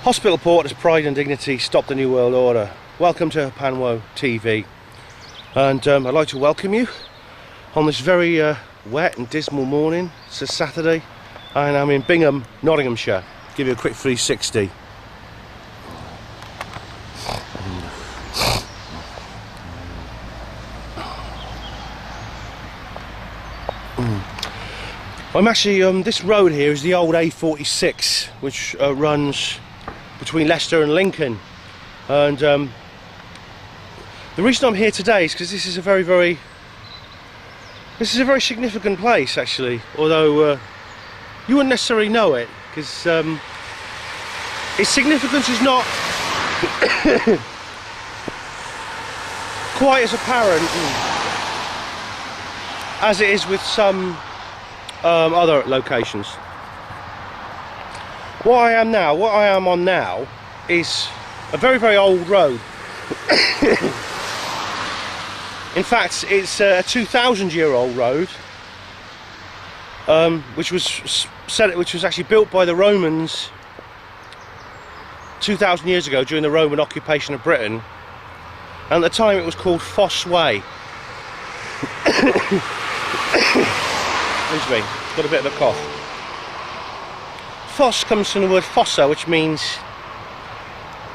Hospital porters, pride and dignity, stop the New World Order. Welcome to Panwo TV, and I'd like to welcome you on this very wet and dismal morning. It's a Saturday and I'm in Bingham, Nottinghamshire. Give you a quick 360. I'm actually, this road here is the old A46, which runs between Leicester and Lincoln, and the reason I'm here today is because this is a very significant place, actually, although you wouldn't necessarily know it, because its significance is not quite as apparent as it is with some other locations. What I am on now is a very old road. In fact, it's a 2,000-year-old road, which was actually built by the Romans 2,000 years ago during the Roman occupation of Britain, and at the time it was called Fosse Way. Excuse me, got a bit of a cough. Fosse comes from the word fossa, which means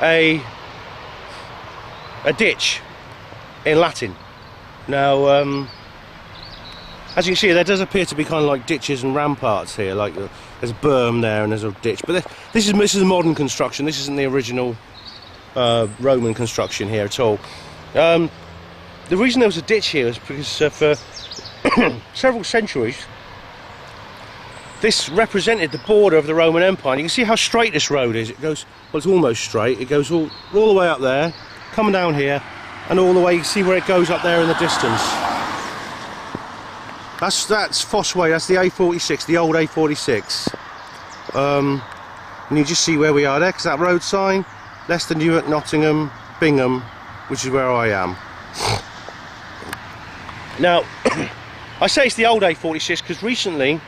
a ditch in Latin. Now, as you can see, there does appear to be kind of like ditches and ramparts here. Like there's a berm there and there's a ditch. But this is a modern construction. This isn't the original Roman construction here at all. The reason there was a ditch here is because for several centuries this represented the border of the Roman Empire. And you can see how straight this road is. It goes, well, it's almost straight. It goes all the way up there, coming down here, and all the way. You can see where it goes up there in the distance. That's Fosse Way. That's the A46, the old A46. And you just see where we are there, because that road sign, Leicester, Newark, Nottingham, Bingham, which is where I am. Now, I say it's the old A46 because recently,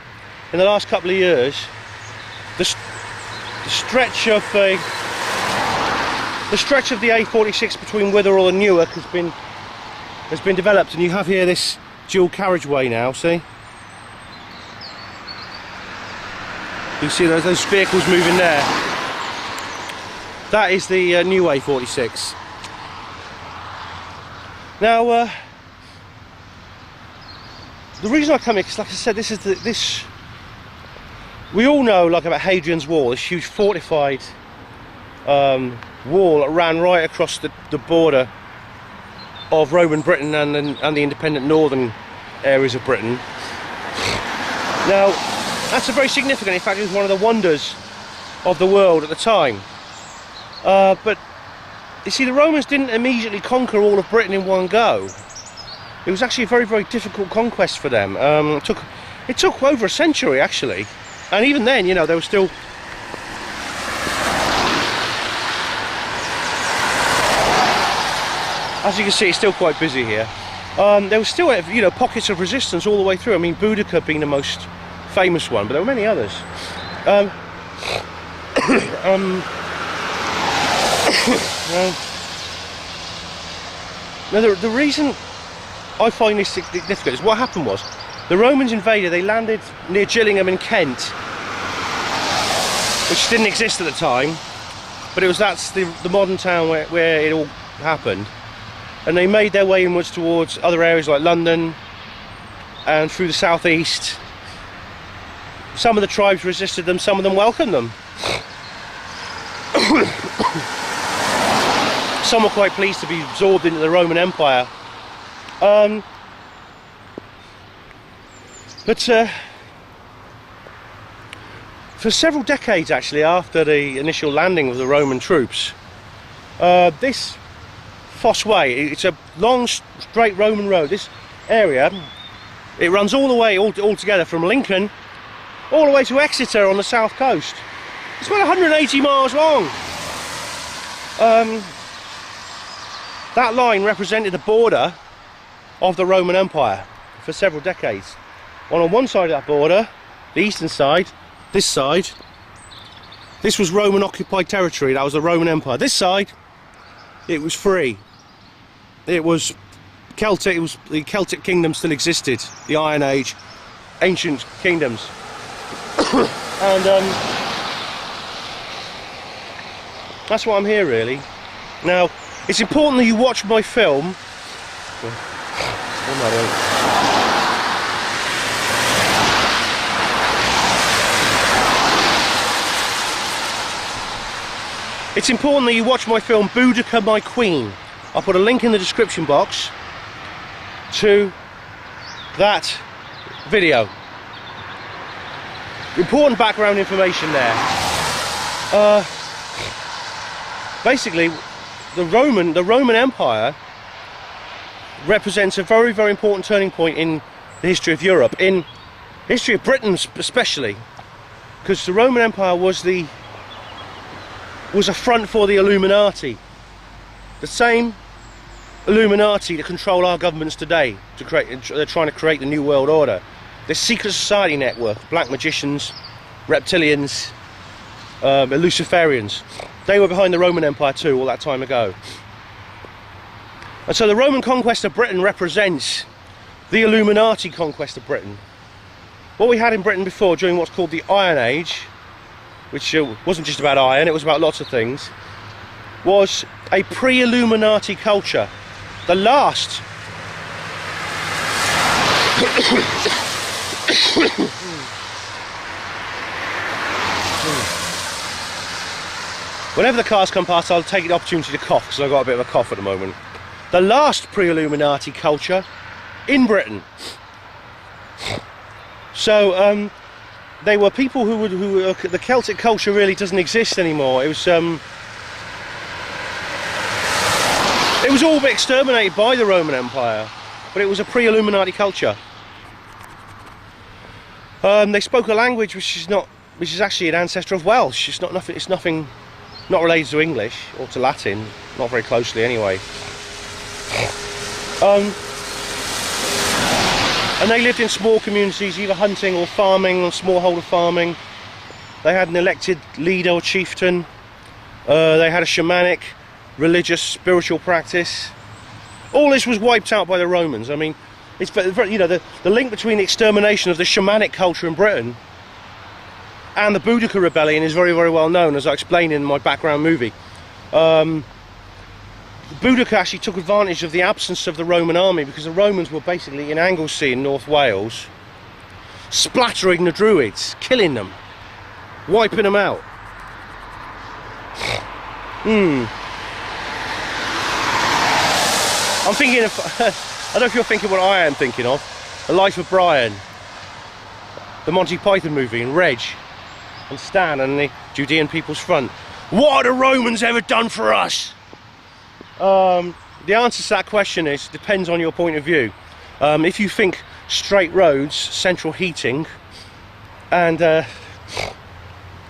in the last couple of years, the stretch of the A46 between Witherall and Newark has been developed, and you have here this dual carriageway now. See, you see those vehicles moving there. That is the new A46. Now, the reason I come here, because like I said, this we all know about Hadrian's Wall, this huge fortified wall that ran right across the border of Roman Britain and the independent northern areas of Britain. Now, that's a very significant. In fact, it was one of the wonders of the world at the time. But you see, the Romans didn't immediately conquer all of Britain in one go. It was actually a very difficult conquest for them. It took over a century, actually, and even then, they were still. As you can see, it's still quite busy here. There was still, pockets of resistance all the way through. I mean, Boudicca being the most famous one, but there were many others. Now, the reason I find this significant is what happened was the Romans invaded. They landed near Gillingham in Kent, which didn't exist at the time, but that's the modern town where it all happened. And they made their way inwards towards other areas like London and through the southeast. Some of the tribes resisted them, some of them welcomed them. Some were quite pleased to be absorbed into the Roman Empire. But for several decades, actually, after the initial landing of the Roman troops, this Fosse Way, it's a long, straight Roman road. This area, it runs all the way, all together from Lincoln, all the way to Exeter on the south coast. It's about 180 miles long. That line represented the border of the Roman Empire for several decades. On one side of that border, the eastern side, this This was Roman occupied territory. That was the Roman Empire. This side, it was free. It was Celtic. It was the Celtic kingdom still existed. The Iron Age, ancient kingdoms. And that's why I'm here, really. Now, it's important that you watch my film. It's important that you watch my film Boudicca, My Queen. I'll put a link in the description box to that video. Important background information there. Basically, the Roman Empire represents a very, very important turning point in the history of Europe, in the history of Britain especially, because the Roman Empire was a front for the Illuminati, the same Illuminati that control our governments today. They're trying to create the New World Order. This secret society network, black magicians, reptilians, Luciferians, they were behind the Roman Empire too, all that time ago. And so the Roman conquest of Britain represents the Illuminati conquest of Britain. What we had in Britain before, during what's called the Iron Age, which wasn't just about iron, it was about lots of things, was a pre-Illuminati culture. The last whenever the cars come past, I'll take the opportunity to cough, because I've got a bit of a cough at the moment. The last pre-Illuminati culture in Britain. So they were people who the Celtic culture really doesn't exist anymore. It was all but exterminated by the Roman Empire, but it was a pre-Illuminati culture. They spoke a language which is actually an ancestor of Welsh. It's nothing not related to English or to Latin, not very closely anyway. And they lived in small communities, either hunting or farming, or smallholder farming. They had an elected leader or chieftain. They had a shamanic, religious, spiritual practice. All this was wiped out by the Romans. I mean, it's, you know, the link between the extermination of the shamanic culture in Britain and the Boudicca rebellion is very, very well known, as I explained in my background movie. Boudicca actually took advantage of the absence of the Roman army, because the Romans were basically in Anglesey in North Wales, splattering the Druids, killing them, wiping them out. I'm thinking of, I don't know if you're thinking what I am thinking of, The Life of Brian, the Monty Python movie, and Reg, and Stan, and the Judean People's Front. What have the Romans ever done for us? The answer to that question depends on your point of view. If you think straight roads, central heating, and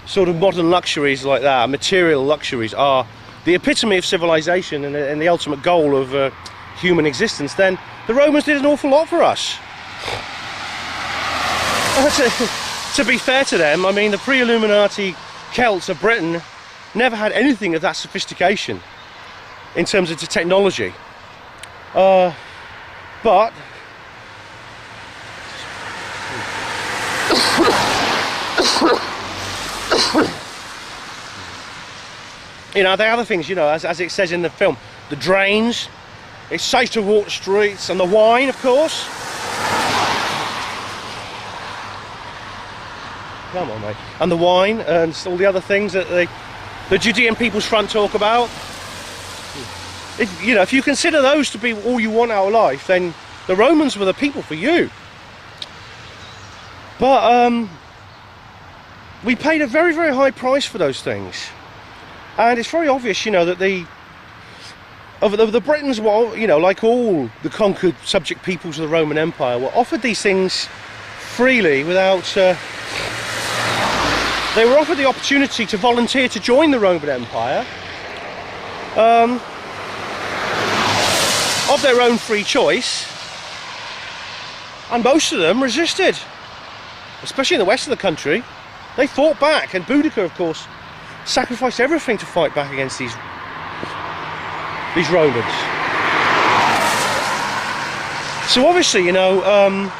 sort of modern luxuries like that, material luxuries, are the epitome of civilization and the ultimate goal of human existence, then the Romans did an awful lot for us. To be fair to them, I mean, the pre-Illuminati Celts of Britain never had anything of that sophistication in terms of the technology, but you know, the other things, you know, as it says in the film, the drains, it's safe to walk the streets, and the wine, of course. Come on, mate. And the wine, and all the other things that the Judean People's Front talk about. If you consider those to be all you want out of life, then the Romans were the people for you. But we paid a very, very high price for those things, and it's very obvious, you know, that the Britons were, you know, like all the conquered subject peoples of the Roman Empire, were offered these things freely without. They were offered the opportunity to volunteer to join the Roman Empire. Of their own free choice, and most of them resisted, especially in the west of the country. They fought back, and Boudicca, of course, sacrificed everything to fight back against these Romans. So obviously, you know,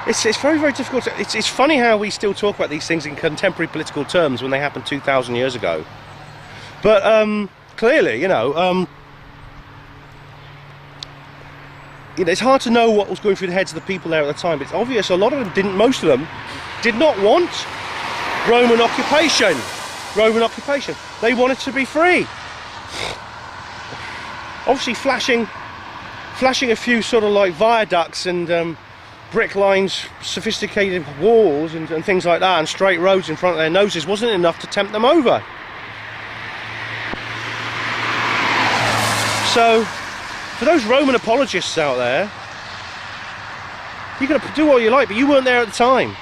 it's very, very difficult. It's funny how we still talk about these things in contemporary political terms when they happened 2,000 years ago. But clearly, you know, it's hard to know what was going through the heads of the people there at the time. But it's obvious a lot of them didn't. Most of them did not want Roman occupation. They wanted to be free. Obviously, flashing a few sort of like viaducts and brick lines, sophisticated walls and things like that, and straight roads in front of their noses wasn't enough to tempt them over. So, for those Roman apologists out there, you can do what you like, but you weren't there at the time.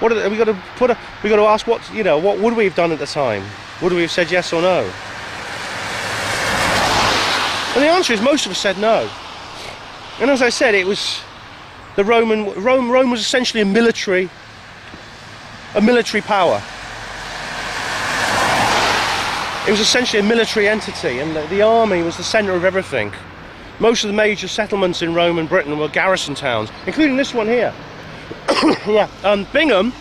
We got to ask what would we have done at the time? Would we have said yes or no? And the answer is most of us said no. And as I said, it was the Rome was essentially a military power. It was essentially a military entity, and the army was the centre of everything. Most of the major settlements in Rome and Britain were garrison towns, including this one here. Yeah, Bingham,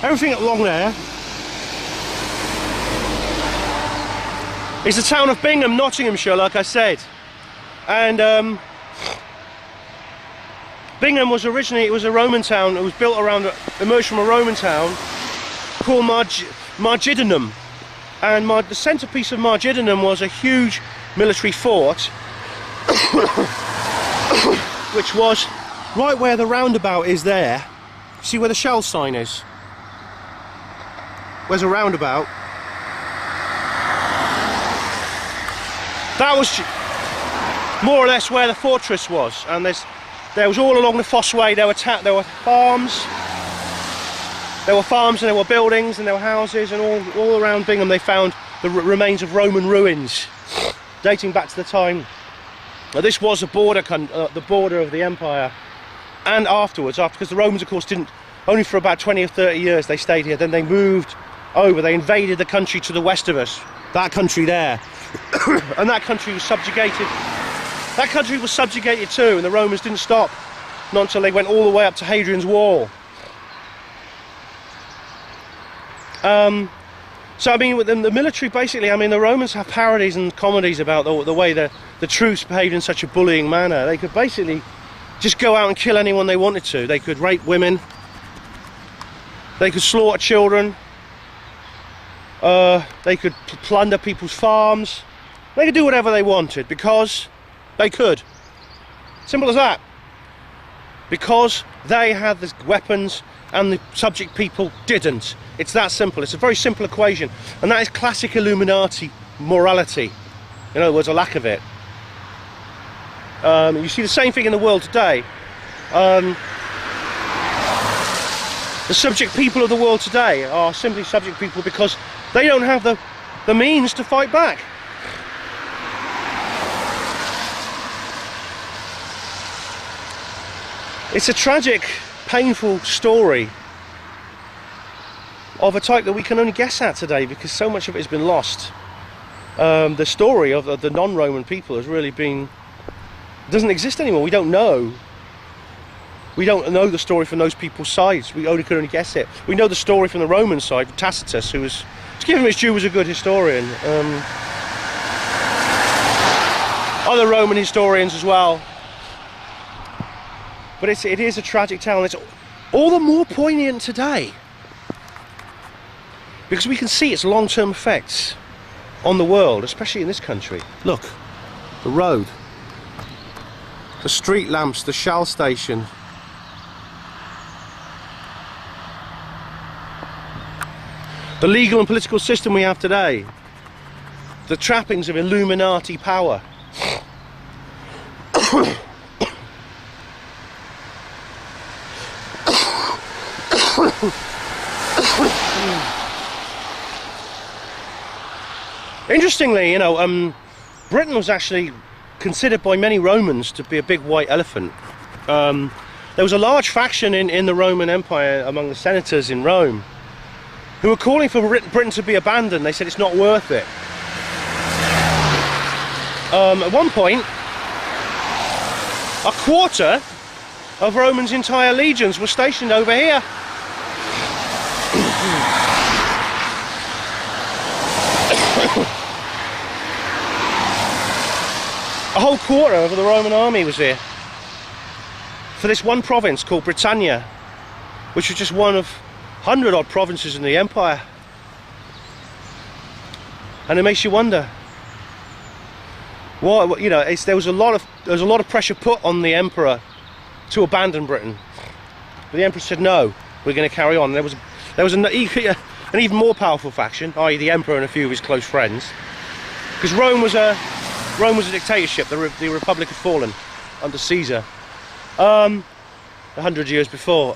everything along there is the town of Bingham, Nottinghamshire, like I said. And Bingham was originally, it was a Roman town. It was built around, emerged from a Roman town called Margidunum. And the centrepiece of Margidunum was a huge military fort, which was right where the roundabout is there. See where the Shell sign is? Where's a roundabout? That was more or less where the fortress was, and there was all along the Fosse Way. There were farms. There were farms and there were buildings and there were houses, and all around Bingham they found the remains of Roman ruins dating back to the time. This was a the border of the empire, and afterwards, because the Romans of course didn't, only for about 20 or 30 years they stayed here. Then they moved over, they invaded the country to the west of us, that country there. And that country was subjugated. That country was subjugated too, and the Romans didn't stop, not until they went all the way up to Hadrian's Wall. So I mean, with the military, basically, I mean, the Romans have parodies and comedies about the way the troops behaved in such a bullying manner. They could basically just go out and kill anyone they wanted to. They could rape women. They could slaughter children. They could plunder people's farms. They could do whatever they wanted because they could. Simple as that. Because they had the weapons and the subject people didn't. It's that simple. It's a very simple equation, and that is classic Illuminati morality. In other words, a lack of it. You see the same thing in the world today. The subject people of the world today are simply subject people because they don't have the means to fight back. It's a tragic, painful story of a type that we can only guess at today because so much of it has been lost. The story of the non-Roman people has really doesn't exist anymore. We don't know. We don't know the story from those people's sides. We can only guess it. We know the story from the Roman side, Tacitus, who was, to give him his due, was a good historian. Other Roman historians as well. But it is a tragic tale, and it's all the more poignant today because we can see its long-term effects on the world, especially in this country. Look, the road, the street lamps, the Shell station. The legal and political system we have today. The trappings of Illuminati power. Interestingly, you know, Britain was actually considered by many Romans to be a big white elephant. There was a large faction in the Roman Empire among the senators in Rome who were calling for Britain to be abandoned. They said it's not worth it. At one point, a quarter of Rome's entire legions were stationed over here. A whole quarter of the Roman army was here for this one province called Britannia, which was just one of 100 odd provinces in the empire. And it makes you wonder, why, you know, there was a lot of pressure put on the emperor to abandon Britain, but the emperor said no, we're going to carry on. There was an even more powerful faction, i.e. the emperor and a few of his close friends, because Rome was a dictatorship. The Republic had fallen under Caesar 100 years before.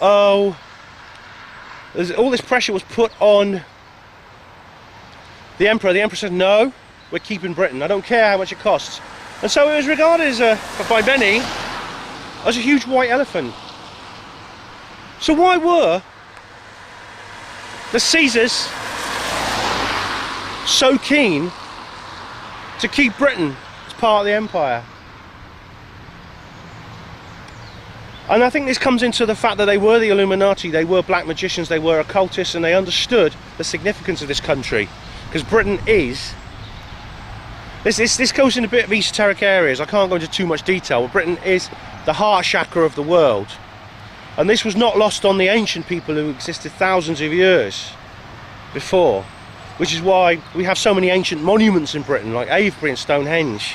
All this pressure was put on the emperor. The emperor said no, we're keeping Britain, I don't care how much it costs. And so it was regarded by many as a huge white elephant. So why were the Caesars so keen to keep Britain as part of the empire? And I think this comes into the fact that they were the Illuminati, they were black magicians, they were occultists, and they understood the significance of this country. Because Britain is... This goes in a bit of esoteric areas, I can't go into too much detail, but Britain is the heart chakra of the world. And this was not lost on the ancient people who existed thousands of years before, which is why we have so many ancient monuments in Britain, like Avebury and Stonehenge.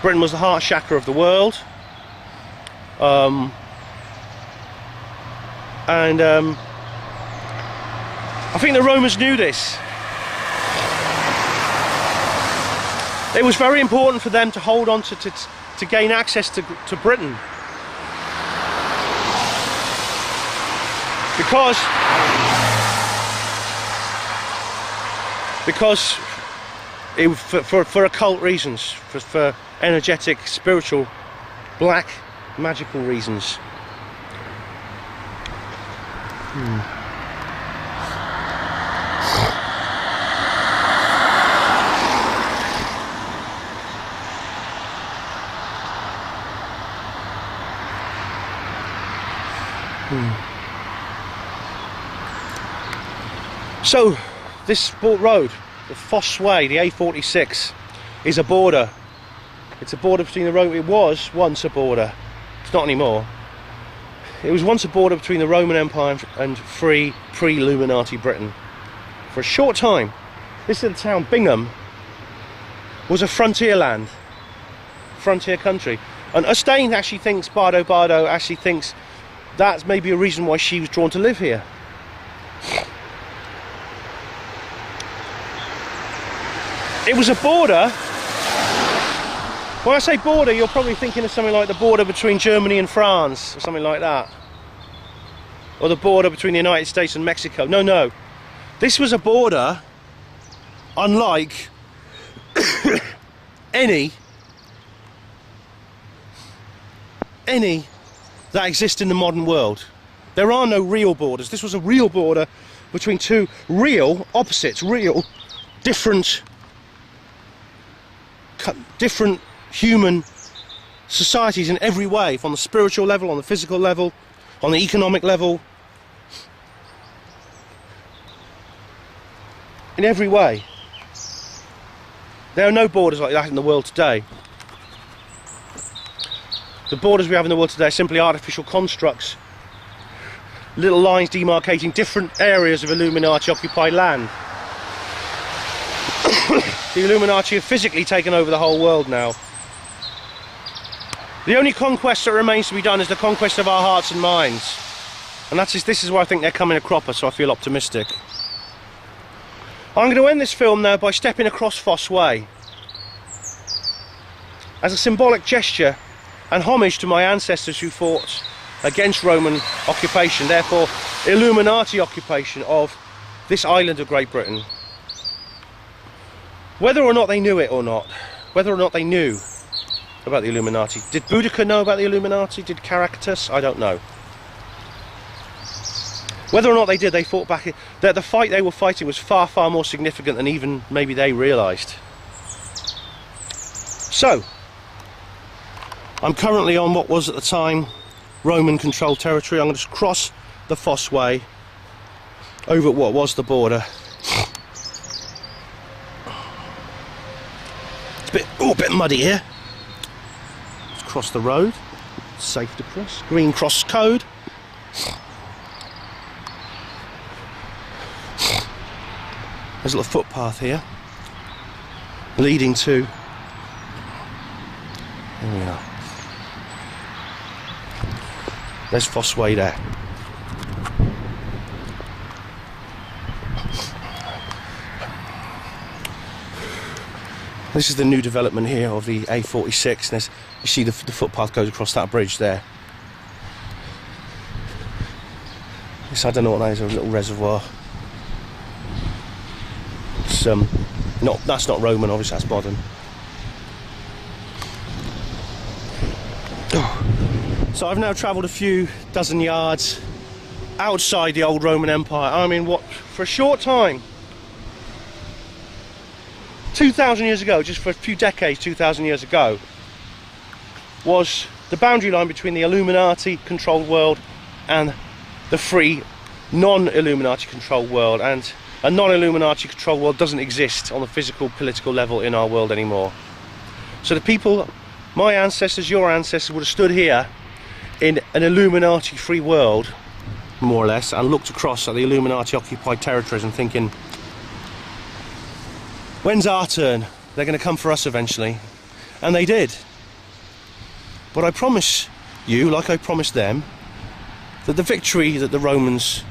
Britain was the heart chakra of the world, I think the Romans knew this. It was very important for them to hold on to gain access to Britain, because it, for occult reasons, for energetic, spiritual, black, magical reasons. So this road, the Fosse Way, the A46, is a border. It's a border between the Roman. It was once a border. It's not anymore. It was once a border between the Roman Empire and free pre-Illuminati Britain. For a short time, this little town, Bingham, was a frontier land, frontier country. And Ustane actually thinks, Bardo actually thinks that's maybe a reason why she was drawn to live here. It was a border. When I say border, you're probably thinking of something like the border between Germany and France, or something like that. Or the border between the United States and Mexico. No. This was a border unlike any that exist in the modern world. There are no real borders. This was a real border between two real opposites, real different human societies in every way, from the spiritual level, on the physical level, on the economic level, in every way. There are no borders like that in the world today. The borders we have in the world today are simply artificial constructs, little lines demarcating different areas of Illuminati occupied land. The Illuminati have physically taken over the whole world now. The only conquest that remains to be done is the conquest of our hearts and minds. And this is where I think they're coming a cropper, so I feel optimistic. I'm going to end this film now by stepping across Fosse Way as a symbolic gesture and homage to my ancestors who fought against Roman occupation, therefore Illuminati occupation of this island of Great Britain. Whether or not they knew it or not, whether or not they knew about the Illuminati. Did Boudicca know about the Illuminati? Did Caractacus? I don't know. Whether or not they did, they fought back. That the fight they were fighting was far, far more significant than even maybe they realised. So, I'm currently on what was at the time Roman controlled territory. I'm going to cross the Fosse Way over what was the border. It's a bit muddy here. Let's cross the road. It's safe to cross. Green cross code. There's a little footpath here leading to. There we are. There's Fosse Way there. This is the new development here of the A46. And you see the footpath goes across that bridge there. This, I don't know what that is, a little reservoir. It's, that's not Roman, obviously that's modern. So I've now travelled a few dozen yards outside the old Roman Empire. I mean, what, for a short time, 2,000 years ago, just for a few decades, 2,000 years ago, was the boundary line between the Illuminati controlled world and the free non-Illuminati controlled world. And a non-Illuminati controlled world doesn't exist on the physical, political level in our world anymore. So the people, my ancestors, your ancestors, would have stood here in an Illuminati free world, more or less, and looked across at the Illuminati occupied territories and thinking, when's our turn? They're going to come for us eventually. And they did. But I promise you, like I promised them, that the victory that the Romans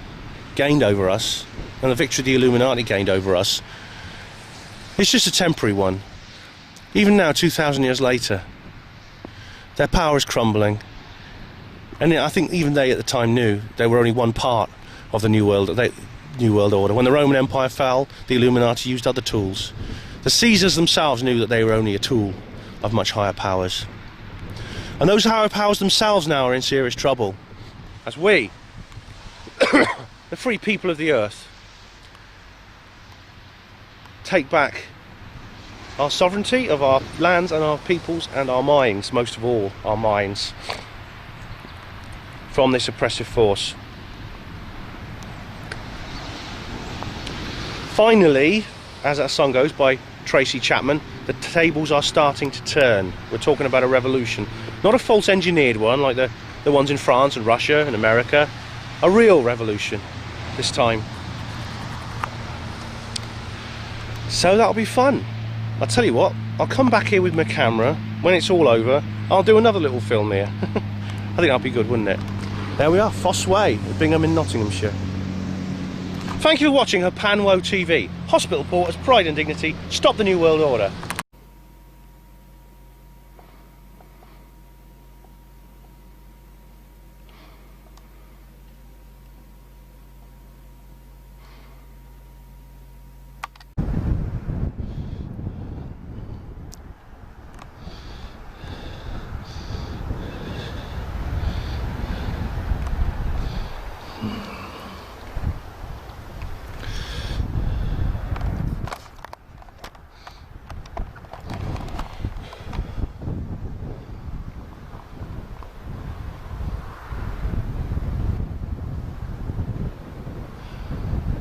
gained over us, and the victory the Illuminati gained over us, is just a temporary one. Even now, 2,000 years later, their power is crumbling. And I think even they at the time knew they were only one part of the New World Order. When the Roman Empire fell, the Illuminati used other tools. The Caesars themselves knew that they were only a tool of much higher powers. And those higher powers themselves now are in serious trouble, as we, the free people of the earth, take back our sovereignty of our lands and our peoples and our minds, most of all our minds, from this oppressive force. Finally, as that song goes by Tracy Chapman, the tables are starting to turn. We're talking about a revolution, not a false engineered one like the ones in France and Russia and America. A real revolution this time. So that'll be fun. I'll tell you what, I'll come back here with my camera when it's all over. I'll do another little film here. I think that'll be good, wouldn't it? There we are, Fosse Way, Bingham in Nottinghamshire. Thank you for watching Panwo TV. Hospital Porters, Pride and Dignity, stop the New World Order.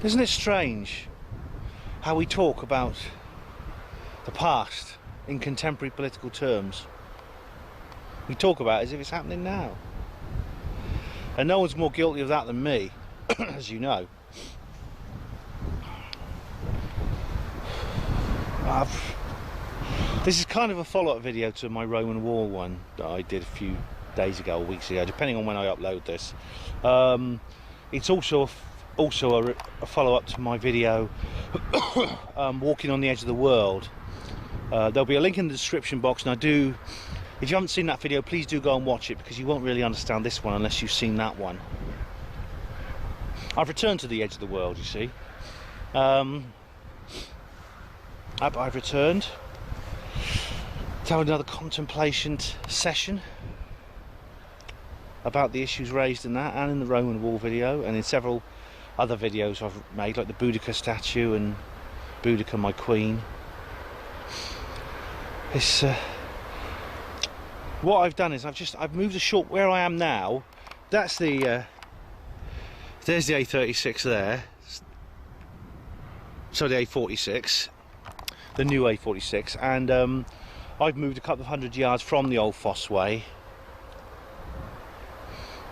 Isn't it strange how we talk about the past in contemporary political terms? We talk about it as if it's happening now. And no one's more guilty of that than me, as you know. This is kind of a follow-up video to my Roman wall one that I did a few days ago, or weeks ago, depending on when I upload this. It's also a follow-up to my video walking on the edge of the world. There'll be a link in the description box, and if you haven't seen that video, please do go and watch it, because you won't really understand this one unless you've seen that one. I've returned to the edge of the world, you see. I've returned to have another contemplation session about the issues raised in that and in the Roman wall video and in several other videos I've made, like the Boudicca statue and Boudicca my queen. It's what I've done is I've moved a short where I am now. That's the there's the A36 there. So the A46, the new A46, and I've moved a couple of 100 yards from the old Fosse Way,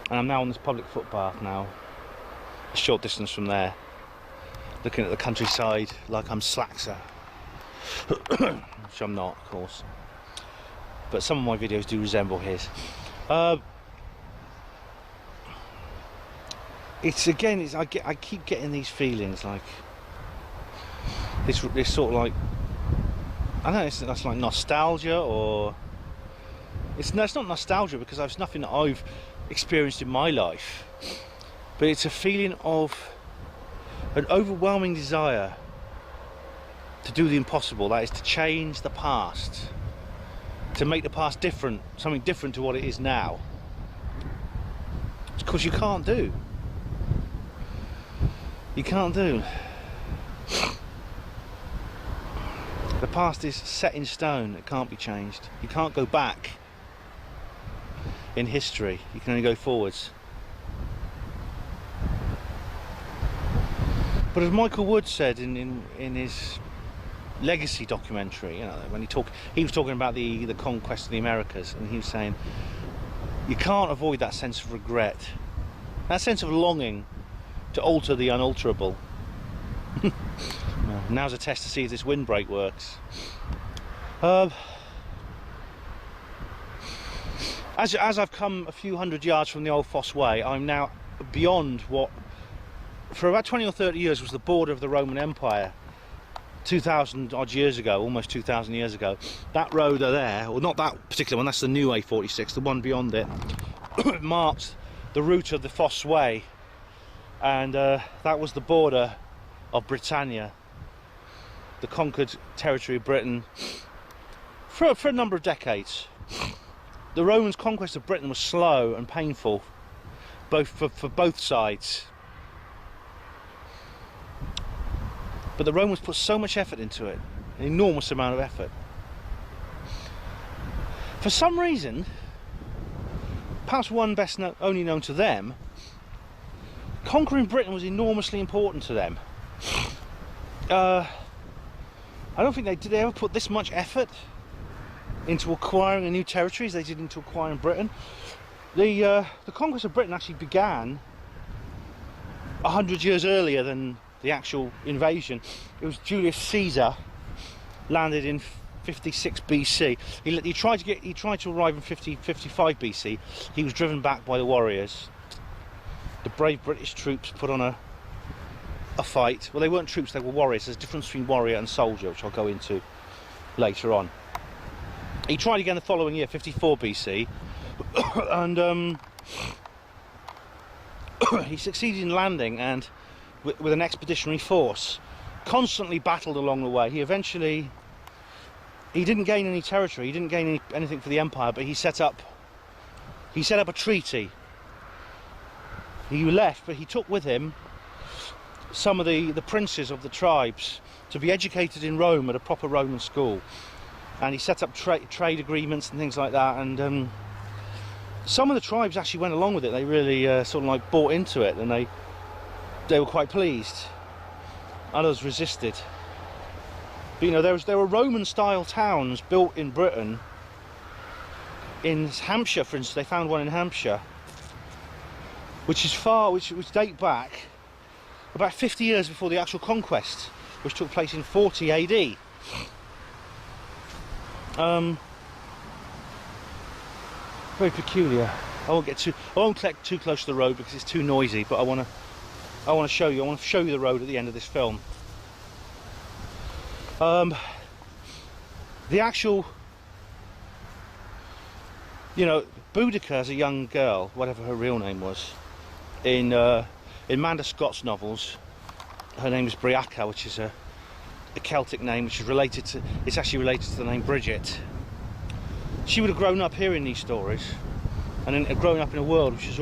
and I'm now on this public footpath now, a short distance from there, looking at the countryside like I'm Slaxer, which I'm not, of course, but some of my videos do resemble his. I keep getting these feelings like this sort of like, I don't know, that's like nostalgia, or it's not nostalgia because it's nothing that I've experienced in my life, but it's a feeling of an overwhelming desire to do the impossible, that is to change the past, to make the past different, something different to what it is now. Because you can't do. The past is set in stone, it can't be changed. You can't go back in history, you can only go forwards. But as Michael Wood said in his Legacy documentary, you know, when he was talking about the conquest of the Americas, and he was saying you can't avoid that sense of regret, that sense of longing to alter the unalterable. Now's a test to see if this windbreak works. As I've come a few hundred yards from the old Fosse Way, I'm now beyond what for about 20 or 30 years was the border of the Roman Empire. 2,000 odd years ago, almost 2,000 years ago, that road there, or not that particular one, that's the new A46, the one beyond it, marks the route of the Fosse Way, and that was the border of Britannia, the conquered territory of Britain, for a number of decades. The Romans' conquest of Britain was slow and painful, both for both sides. But the Romans put so much effort into it, an enormous amount of effort. For some reason, perhaps one best only known to them, conquering Britain was enormously important to them. I don't think did they ever put this much effort into acquiring a new territory as they did into acquiring Britain. The conquest of Britain actually began 100 years earlier than the actual invasion. It was Julius Caesar landed in 56 BC. He tried to arrive in 55 BC. He was driven back by the warriors. The brave British troops put on a fight. Well, they weren't troops, they were warriors. There's a difference between warrior and soldier, which I'll go into later on. He tried again the following year, 54 BC, and he succeeded in landing, and with an expeditionary force, constantly battled along the way. He didn't gain any territory, he didn't gain anything for the empire, but he set up a treaty. He left, but he took with him some of the princes of the tribes to be educated in Rome at a proper Roman school, and he set up trade agreements and things like that, and some of the tribes actually went along with it. They really sort of like bought into it, and they were quite pleased. Others resisted. But, you know, there were Roman style towns built in Britain. In Hampshire, for instance, they found one in Hampshire, which date back about 50 years before the actual conquest, which took place in 40 AD. Very peculiar. I won't collect too close to the road because it's too noisy, but I want to show you the road at the end of this film. The actual, you know, Boudicca as a young girl, whatever her real name was, in Amanda Scott's novels, her name is Reupload, which is a Celtic name, which is actually related to the name Bridget. She would have grown up hearing these stories, and then grown up in a world which is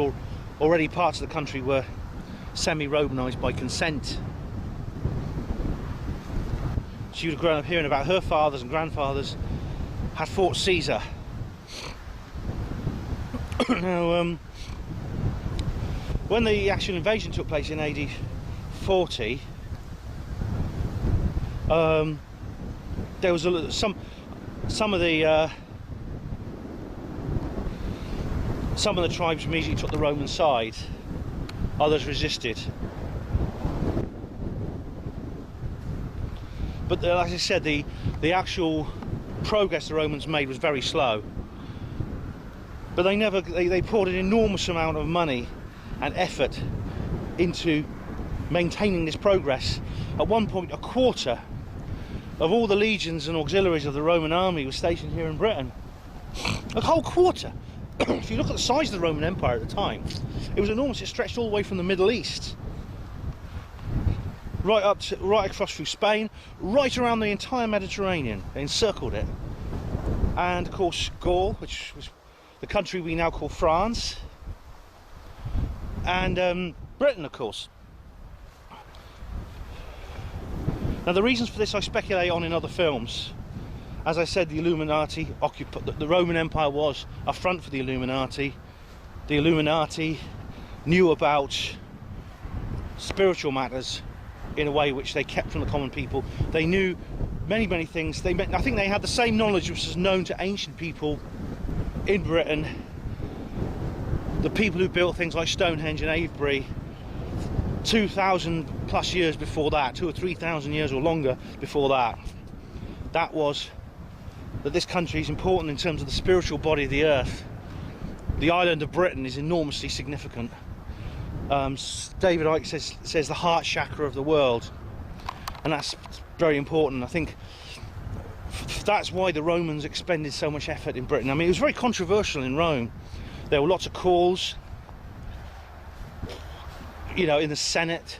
already parts of the country where semi-Romanised by consent. She would have grown up hearing about her fathers and grandfathers had fought Caesar. Now, when the actual invasion took place in AD 40, there was some of the tribes immediately took the Roman side. Others resisted. But like I said, the actual progress the Romans made was very slow. But they poured an enormous amount of money and effort into maintaining this progress. At one point, a quarter of all the legions and auxiliaries of the Roman army was stationed here in Britain. A whole quarter. If you look at the size of the Roman Empire at the time, it was enormous. It stretched all the way from the Middle East, right across through Spain, right around the entire Mediterranean. They encircled it. And of course Gaul, which was the country we now call France, and Britain, of course. Now the reasons for this I speculate on in other films. As I said, the Illuminati the Roman Empire was a front for the Illuminati. The Illuminati knew about spiritual matters in a way which they kept from the common people. They knew many things. I think they had the same knowledge which was known to ancient people in Britain. The people who built things like Stonehenge and Avebury 2,000 plus years before that, 2,000 or 3,000 years or longer before that. That was that this country is important in terms of the spiritual body of the earth. The island of Britain is enormously significant. David Icke says the heart chakra of the world, and that's very important. I think that's why the Romans expended so much effort in Britain. I mean, it was very controversial in Rome. There were lots of calls, you know, in the Senate.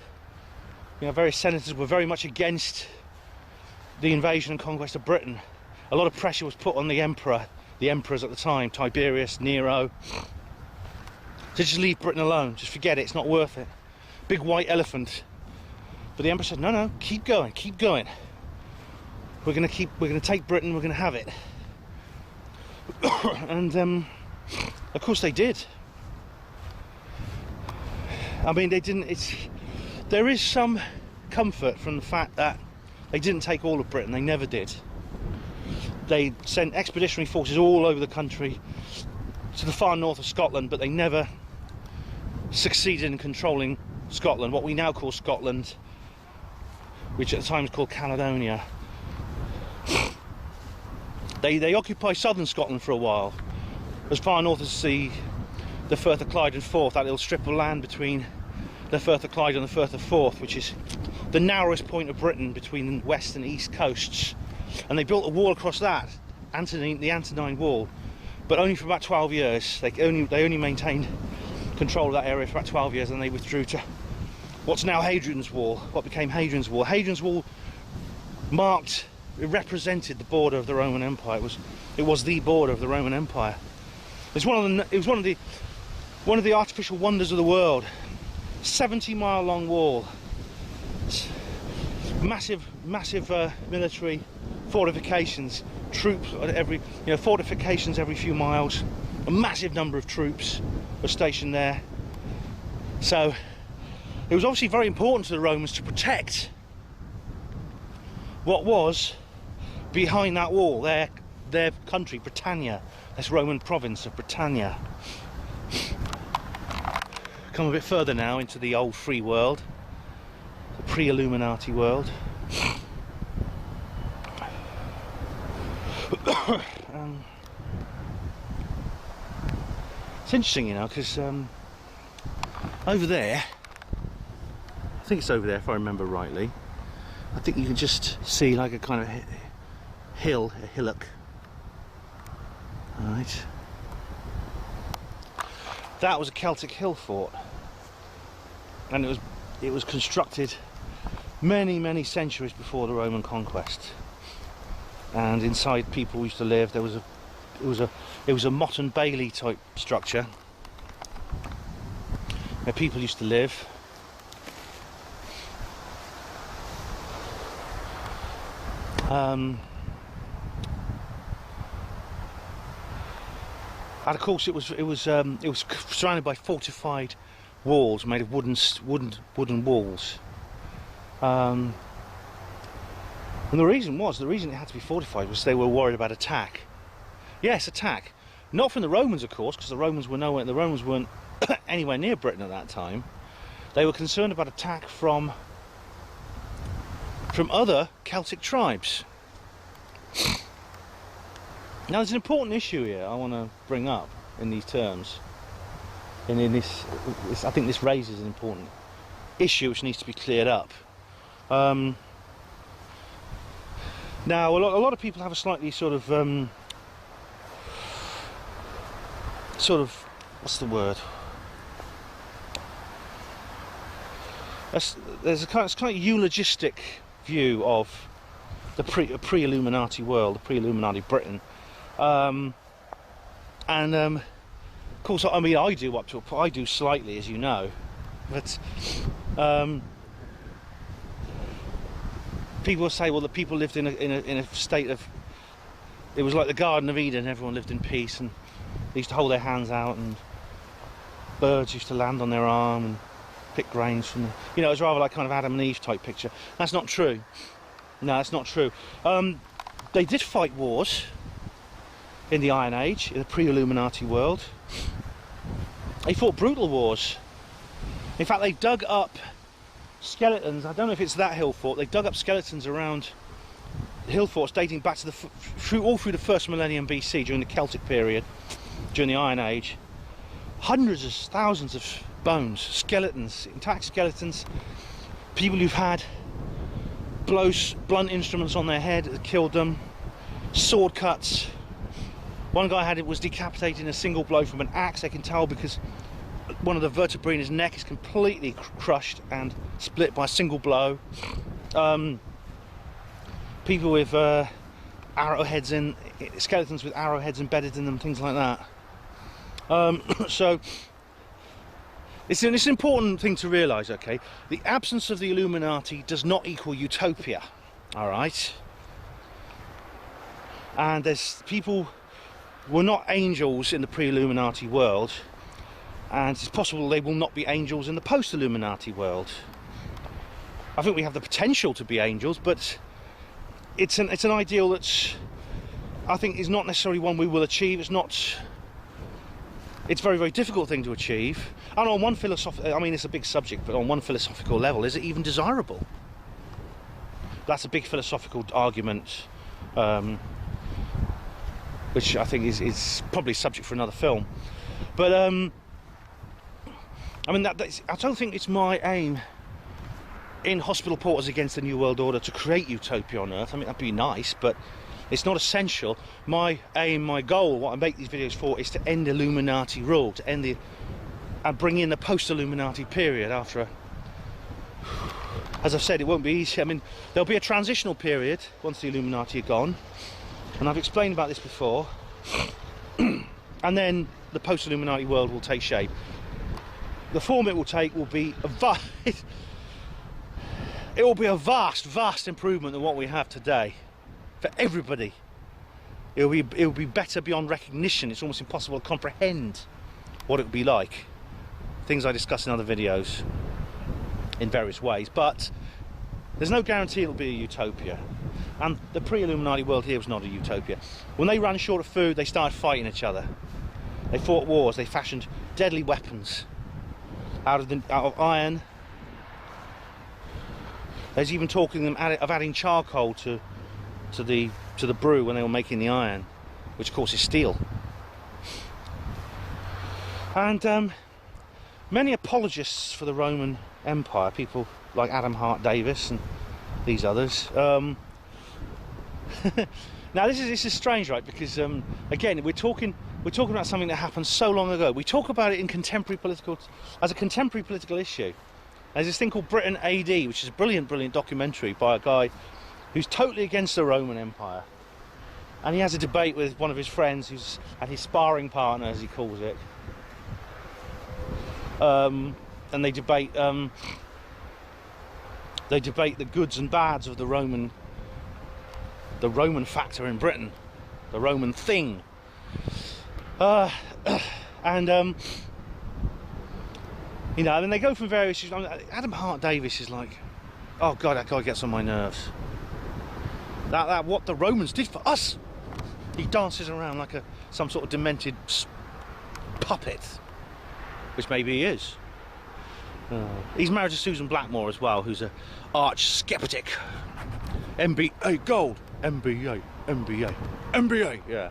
You know, various senators were very much against the invasion and conquest of Britain. A lot of pressure was put on the emperors at the time, Tiberius, Nero, to just leave Britain alone, just forget it, it's not worth it. Big white elephant. But the emperor said, no, keep going. We're going to take Britain, we're going to have it. And of course they did. I mean, there is some comfort from the fact that they didn't take all of Britain, they never did. They sent expeditionary forces all over the country to the far north of Scotland, but they never succeeded in controlling Scotland, what we now call Scotland, which at the time was called Caledonia. They occupied southern Scotland for a while, as far north as the Firth of Clyde and Forth, that little strip of land between the Firth of Clyde and the Firth of Forth, which is the narrowest point of Britain between the west and east coasts. And they built a wall across that, the Antonine Wall, but only for about 12 years. They only maintained control of that area for about 12 years, and they withdrew to what's now Hadrian's Wall, what became Hadrian's Wall. Hadrian's Wall it represented the border of the Roman Empire. It was the border of the Roman Empire. It was one of the artificial wonders of the world. 70-mile long wall, massive military fortifications, troops fortifications every few miles. A massive number of troops were stationed there. So it was obviously very important to the Romans to protect what was behind that wall, their country, Britannia, this Roman province of Britannia. Come a bit further now into the old free world, the pre-Illuminati world. It's interesting, you know, because over there, I think it's over there if I remember rightly, I think you can just see like a kind of hill, a hillock. Alright. That was a Celtic hill fort, and it was constructed many centuries before the Roman conquest. And inside people used to live. It was a motte and bailey type structure where people used to live. And of course, it was surrounded by fortified walls made of wooden walls. And the reason it had to be fortified was they were worried about attack. Yes, attack. Not from the Romans, of course, because the Romans weren't anywhere near Britain at that time. They were concerned about attack from other Celtic tribes. Now, there's an important issue here I want to bring up in these terms, and in this, I think this raises an important issue which needs to be cleared up. Now, a lot of people have a slightly sort of what's the word? There's a kind of eulogistic view of the pre-Illuminati world, the pre-Illuminati Britain, and of course, I mean, I do slightly, as you know, but people say, well, the people lived in a state of, it was like the Garden of Eden. Everyone lived in peace, and they used to hold their hands out, and birds used to land on their arm and pick grains from the, you know, it was rather like kind of Adam and Eve type picture. That's not true. No, that's not true. They did fight wars in the Iron Age, in the pre-Illuminati world. They fought brutal wars. In fact, they dug up skeletons. I don't know if it's that hill fort. They dug up skeletons around hill forts dating back to all through the first millennium BC, during the Celtic period, during the Iron Age. Hundreds of thousands of bones, skeletons, intact skeletons, people who've had blunt instruments on their head that killed them, sword cuts. One guy was decapitated in a single blow from an axe. They can tell because one of the vertebrae in his neck is completely crushed and split by a single blow. People with arrowheads skeletons with arrowheads embedded in them, things like that. So it's an important thing to realise, okay? The absence of the Illuminati does not equal utopia, all right? And there's people were not angels in the pre-Illuminati world, and it's possible they will not be angels in the post-Illuminati world. I think we have the potential to be angels, but it's an ideal that's, I think, is not necessarily one we will achieve. It's a very, very difficult thing to achieve. And on one philosophical, I mean, it's a big subject, but on one philosophical level, is it even desirable? That's a big philosophical argument, which I think is probably subject for another film. But I mean, I don't think it's my aim in Hospital Porters Against the New World Order to create utopia on Earth. I mean, that'd be nice, but it's not essential. My aim, my goal, what I make these videos for, is to end Illuminati rule, to end and bring in the post-Illuminati period after as I've said, it won't be easy. I mean, there'll be a transitional period once the Illuminati are gone, and I've explained about this before, and then the post-Illuminati world will take shape. The form it will take will be it will be a vast improvement than what we have today for everybody. It will be better beyond recognition. It's almost impossible to comprehend what it would be like. Things I discuss in other videos in various ways, but there's no guarantee it'll be a utopia. And the pre-Illuminati world here was not a utopia. When they ran short of food, they started fighting each other. They fought wars. They fashioned deadly weapons out of iron. There's even talking of adding charcoal to the brew when they were making the iron, which of course is steel. And many apologists for the Roman Empire, people like Adam Hart Davis and these others. Now this is strange, right? Because again, we're talking about something that happened so long ago. We talk about it in as a contemporary political issue. There's this thing called Britain AD, which is a brilliant documentary by a guy who's totally against the Roman Empire. And he has a debate with one of his friends who's and his sparring partner, as he calls it. And they debate the goods and bads of the Roman the Roman factor in Britain, the Roman thing. And you know, and they go from various issues. Adam Hart Davis is like, oh god, that guy gets on my nerves. That what the Romans did for us. He dances around like some sort of demented puppet, which maybe he is. He's married to Susan Blackmore as well, who's a arch skeptic. MBA gold, MBA, MBA, MBA. Yeah.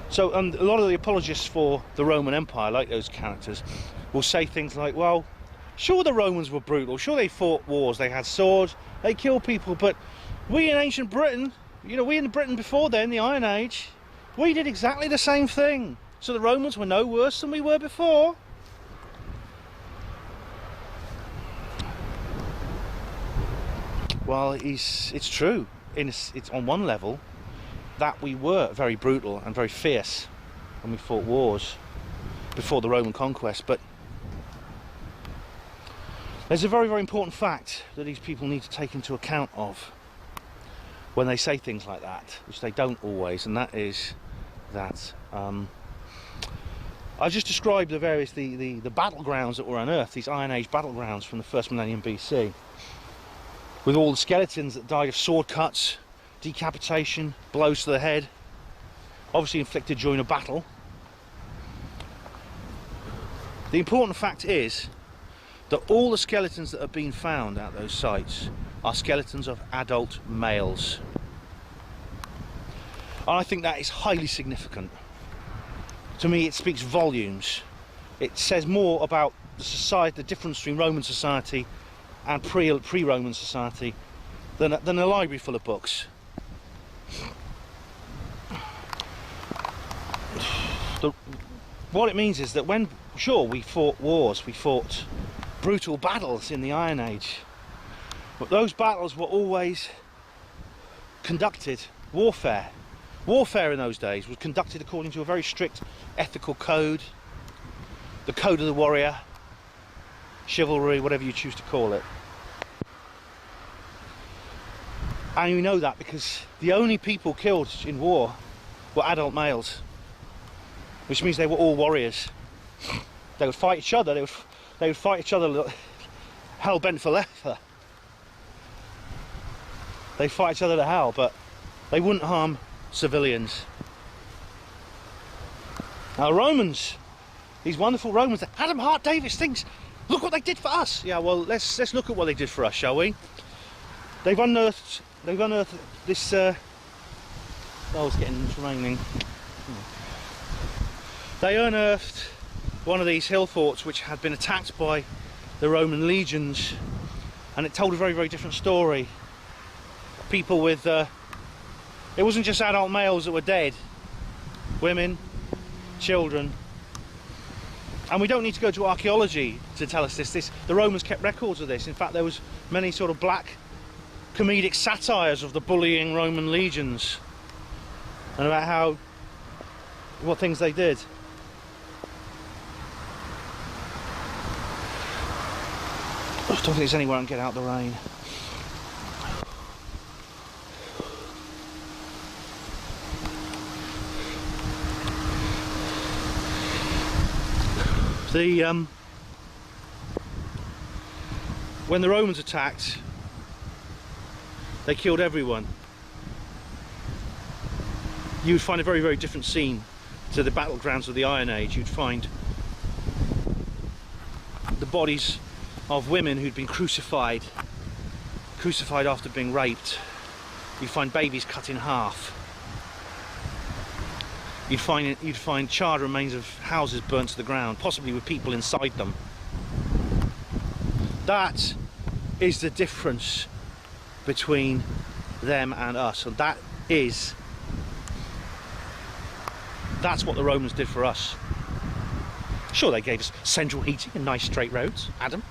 So a lot of the apologists for the Roman Empire, like those characters, will say things like, well, sure the Romans were brutal, sure they fought wars, they had swords, they killed people, but we in ancient Britain, you know, we in Britain before then, the Iron Age, we did exactly the same thing. So the Romans were no worse than we were before. Well, it's true. It's on one level that we were very brutal and very fierce when we fought wars before the Roman conquest, but there's a very, very important fact that these people need to take into account of when they say things like that, which they don't always, and that is that I just described the battlegrounds that were unearthed, these Iron Age battlegrounds from the first millennium BC, with all the skeletons that died of sword cuts, decapitation, blows to the head, obviously inflicted during a battle. The important fact is that all the skeletons that have been found at those sites are skeletons of adult males. And I think that is highly significant. To me, it speaks volumes. It says more about the society, the difference between Roman society and pre-Roman society than a library full of books. What it means is that when, sure, we fought wars, we fought brutal battles in the Iron Age, but those battles were always conducted, warfare in those days was conducted according to a very strict ethical code, the code of the warrior, chivalry, whatever you choose to call it. And you know that because the only people killed in war were adult males, which means they were all warriors. They would fight each other, they would fight each other hell bent for leather. They'd fight each other to hell, but they wouldn't harm civilians. Now Romans, these wonderful Romans, Adam Hart Davis thinks, look what they did for us. Yeah, well, let's look at what they did for us, shall we? They've unearthed this oh, it's raining. They unearthed one of these hill forts which had been attacked by the Roman legions, and it told a very, very different story. People with it wasn't just adult males that were dead, women, children. And we don't need to go to archaeology to tell us this. The Romans kept records of this. In fact, there was many sort of black comedic satires of the bullying Roman legions and about what things they did. I don't think there's anywhere I can get out the rain. When the Romans attacked, they killed everyone. You would find a very, very different scene to the battlegrounds of the Iron Age. You'd find the bodies of women who'd been crucified after being raped. You'd find babies cut in half. You'd find charred remains of houses burnt to the ground, possibly with people inside them. That is the difference between them and us, and that's what the Romans did for us. Sure, they gave us central heating and nice straight roads, Adam.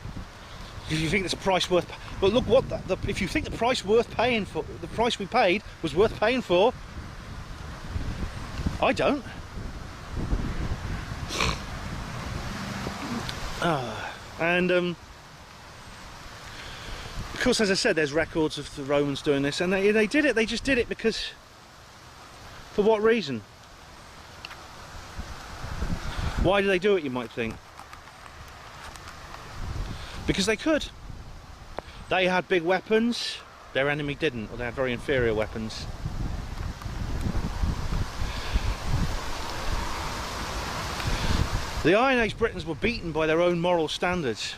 If you think it's a price worth, but look what if you think the price worth paying for, the price we paid was worth paying for, I don't. course, as I said, there's records of the Romans doing this, and they did it. They just did it because, for what reason? Why do they do it, you might think? Because they could. They had big weapons, their enemy didn't, or they had very inferior weapons. The Iron Age Britons were beaten by their own moral standards,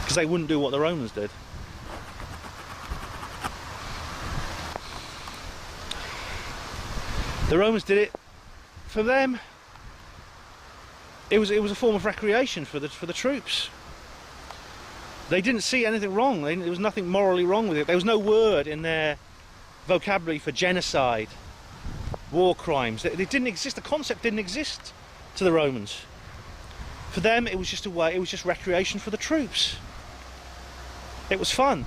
because they wouldn't do what the Romans did. The Romans did it for them. It was a form of recreation for the troops. They didn't see anything wrong. There was nothing morally wrong with it. There was no word in their vocabulary for genocide, war crimes. It didn't exist. The concept didn't exist to the Romans. For them, it was just a way. It was just recreation for the troops. It was fun.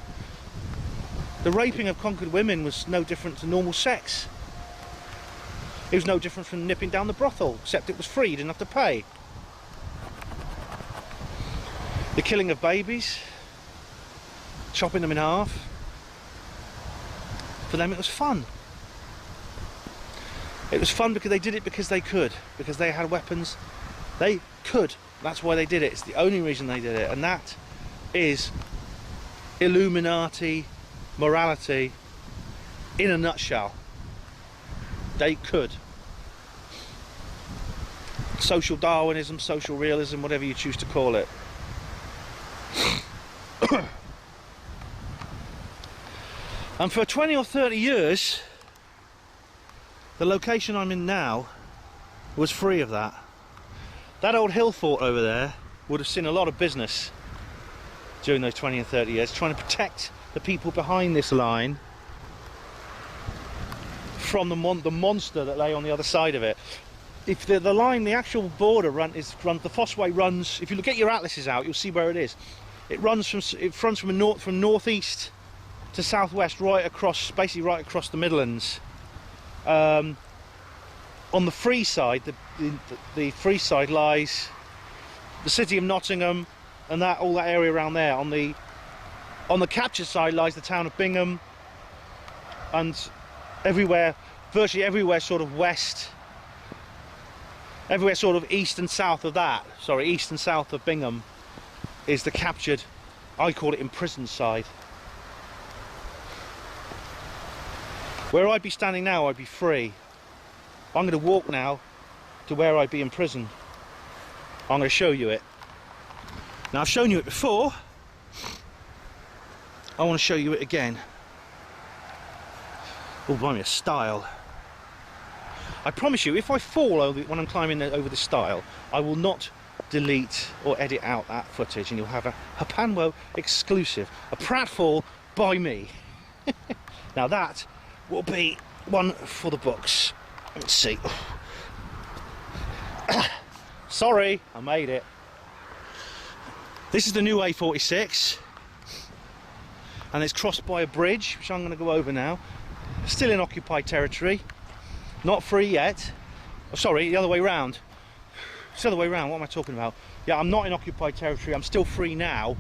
The raping of conquered women was no different to normal sex. It was no different from nipping down the brothel, except it was free. You didn't have to pay. The killing of babies, chopping them in half. For them, it was fun. It was fun because they did it because they could, because they had weapons. They could. That's why they did it. It's the only reason they did it, and that is Illuminati morality in a nutshell. They could. Social Darwinism, social realism, whatever you choose to call it. And for 20 or 30 years, the location I'm in now was free of that. That old hill fort over there would have seen a lot of business during those 20 and 30 years, trying to protect the people behind this line from the monster that lay on the other side of it. If the line, the actual border the Fosse Way runs, if you look at your atlases out, you'll see where it is. It runs from northeast to southwest, right across, basically right across the Midlands. On the free side, the free side lies the city of Nottingham and all that area around there. On the captured side lies the town of Bingham, and everywhere, virtually everywhere, sort of west, everywhere sort of east and south of that. Sorry, east and south of Bingham is the captured, I call it imprisoned side. Where I'd be standing now, I'd be free. I'm going to walk now to where I'd be imprisoned. I'm going to show you it. Now, I've shown you it before. I want to show you it again. Oh, blimey, a stile. I promise you, if I fall when I'm climbing over this stile, I will not delete or edit out that footage, and you'll have a Panwo exclusive, a pratfall by me. Now that will be one for the books. Let's see. Sorry, I made it. This is the new A46, and it's crossed by a bridge, which I'm going to go over now. Still in occupied territory, not free yet. Oh, sorry, the other way round. It's the other way round. What am I talking about? Yeah, I'm not in occupied territory. I'm still free now.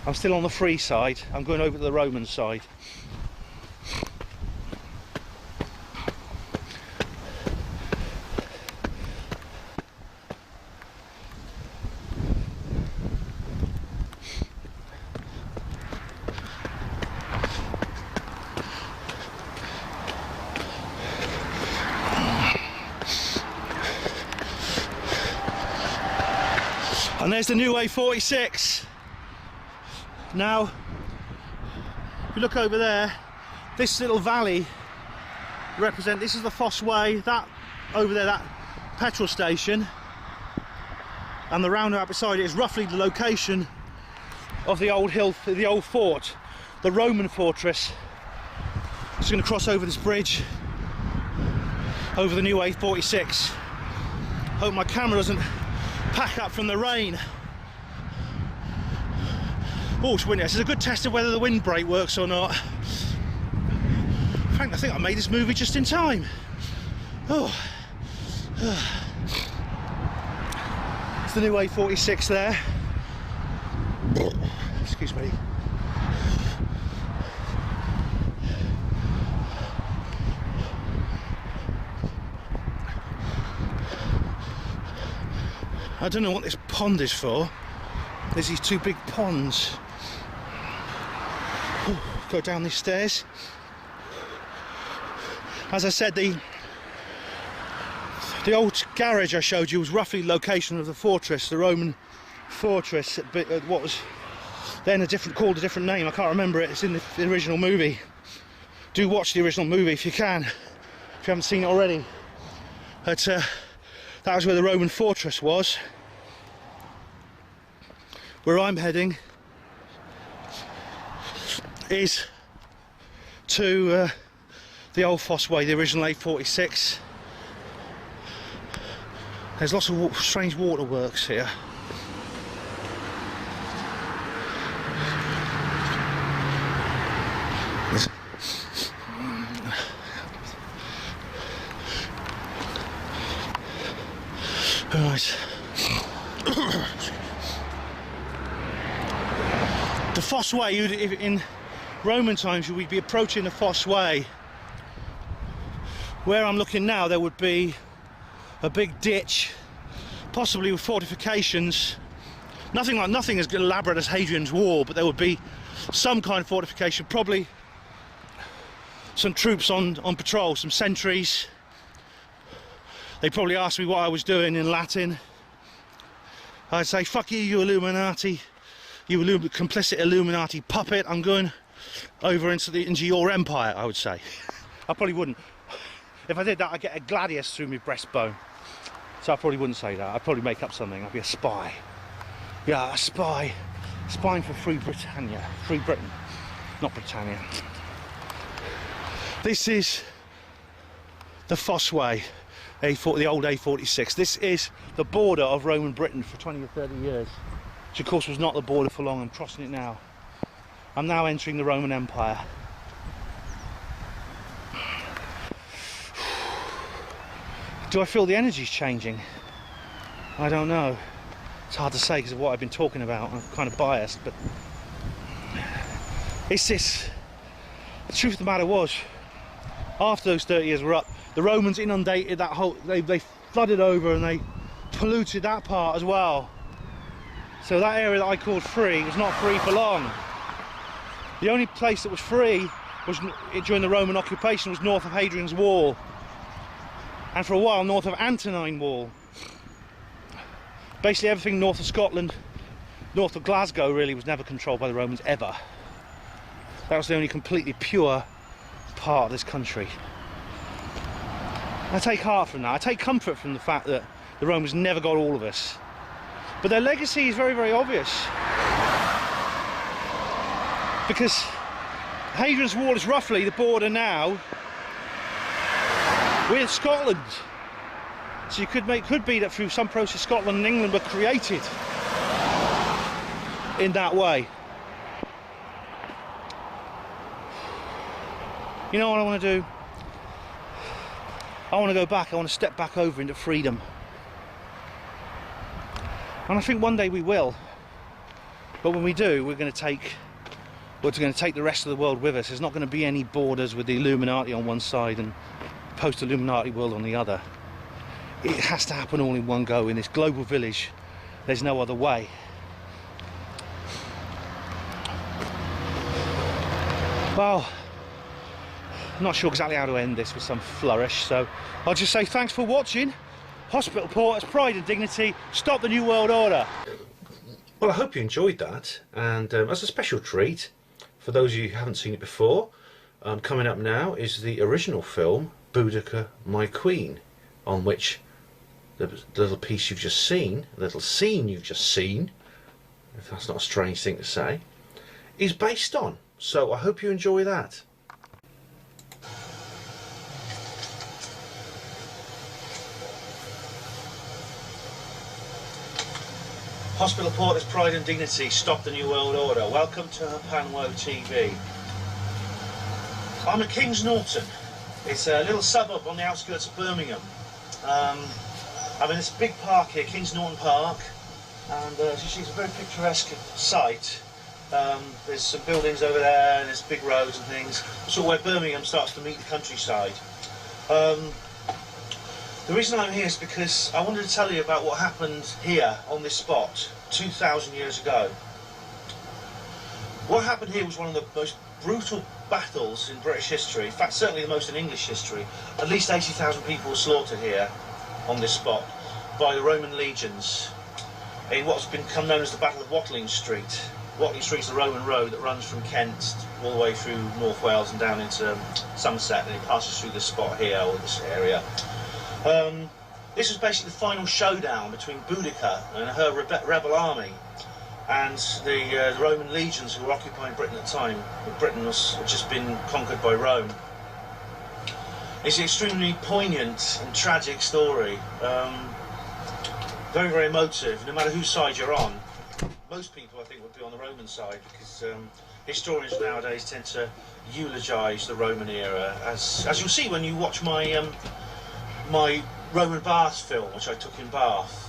I'm still on the free side. I'm going over to the Roman side. And there's the new A46. Now, if you look over there, this little valley this is the Fosse Way, that over there, that petrol station, and the roundabout beside it is roughly the location of the old fort, the Roman fortress. Just going to cross over this bridge over the new A46. Hope my camera doesn't pack up from the rain. Oh, it's windy. This is a good test of whether the windbreak works or not. In fact, I think I made this movie just in time. Oh. It's the new A46 there. Excuse me. I don't know what this pond is for. There's these two big ponds. Ooh, go down these stairs. As I said, the old garage I showed you was roughly the location of the fortress, the Roman fortress, what was then called a different name. I can't remember it. It's in the original movie. Do watch the original movie if you can, if you haven't seen it already. But that was where the Roman fortress was. Where I'm heading is to the old Fosse Way, the original A46. There's lots of strange waterworks here. Right. The Fosse Way, in Roman times, you would be approaching the Fosse Way. Where I'm looking now, there would be a big ditch, possibly with fortifications. Nothing as elaborate as Hadrian's Wall, but there would be some kind of fortification, probably some troops on patrol, some sentries. They probably asked me what I was doing in Latin. I'd say, fuck you, you Illuminati, you complicit Illuminati puppet. I'm going over into your empire, I would say. I probably wouldn't. If I did that, I'd get a gladius through my breastbone. So I probably wouldn't say that. I'd probably make up something. I'd be a spy. Yeah, a spy. Spying for Free Britannia. Free Britain. Not Britannia. This is the Fosse Way. The old A46. This is the border of Roman Britain for 20 or 30 years, which of course was not the border for long. I'm crossing it now. I'm now entering the Roman Empire. Do I feel the energy's changing? I don't know. It's hard to say because of what I've been talking about. I'm kind of biased, but it's this. The truth of the matter was, after those 30 years were up, the Romans inundated that whole, they flooded over and they polluted that part as well. So that area that I called free was not free for long. The only place that was free was during the Roman occupation was north of Hadrian's Wall, and for a while north of Antonine Wall. Basically everything north of Scotland, north of Glasgow really was never controlled by the Romans ever. That was the only completely pure part of this country. I take heart from that. I take comfort from the fact that the Romans never got all of us. But their legacy is very, very obvious. Because Hadrian's Wall is roughly the border now with Scotland. So could be that through some process Scotland and England were created in that way. You know what I want to do? I want to go back, I want to step back over into freedom. And I think one day we will. But when we do, we're going to take the rest of the world with us. There's not going to be any borders with the Illuminati on one side and post-Illuminati world on the other. It has to happen all in one go in this global village. There's no other way. Well, I'm not sure exactly how to end this with some flourish, so I'll just say thanks for watching. Hospital Porters, Pride and Dignity, stop the New World Order. Well, I hope you enjoyed that, and as a special treat, for those of you who haven't seen it before, coming up now is the original film, Boudicca, My Queen, on which the little piece you've just seen, the little scene you've just seen, if that's not a strange thing to say, is based on. So I hope you enjoy that. Hospital Porters, Pride and Dignity, stop the New World Order. Welcome to Panwo TV. I'm at Kings Norton. It's a little suburb on the outskirts of Birmingham. I'm in this big park here, Kings Norton Park. And as you see, it's a very picturesque site. There's some buildings over there, and there's big roads and things. Sort of where Birmingham starts to meet the countryside. The reason I'm here is because I wanted to tell you about what happened here on this spot 2,000 years ago. What happened here was one of the most brutal battles in British history, in fact certainly the most in English history. At least 80,000 people were slaughtered here on this spot by the Roman legions in what's become known as the Battle of Watling Street. Watling Street is the Roman road that runs from Kent all the way through North Wales and down into Somerset, and it passes through this spot here, or this area. This was basically the final showdown between Boudicca and her rebel army and the Roman legions who were occupying Britain at the time. Britain had just been conquered by Rome. It's an extremely poignant and tragic story. Very, very emotive, no matter whose side you're on. Most people, I think, would be on the Roman side, because historians nowadays tend to eulogise the Roman era, as you'll see when you watch my my Roman Bath film, which I took in Bath.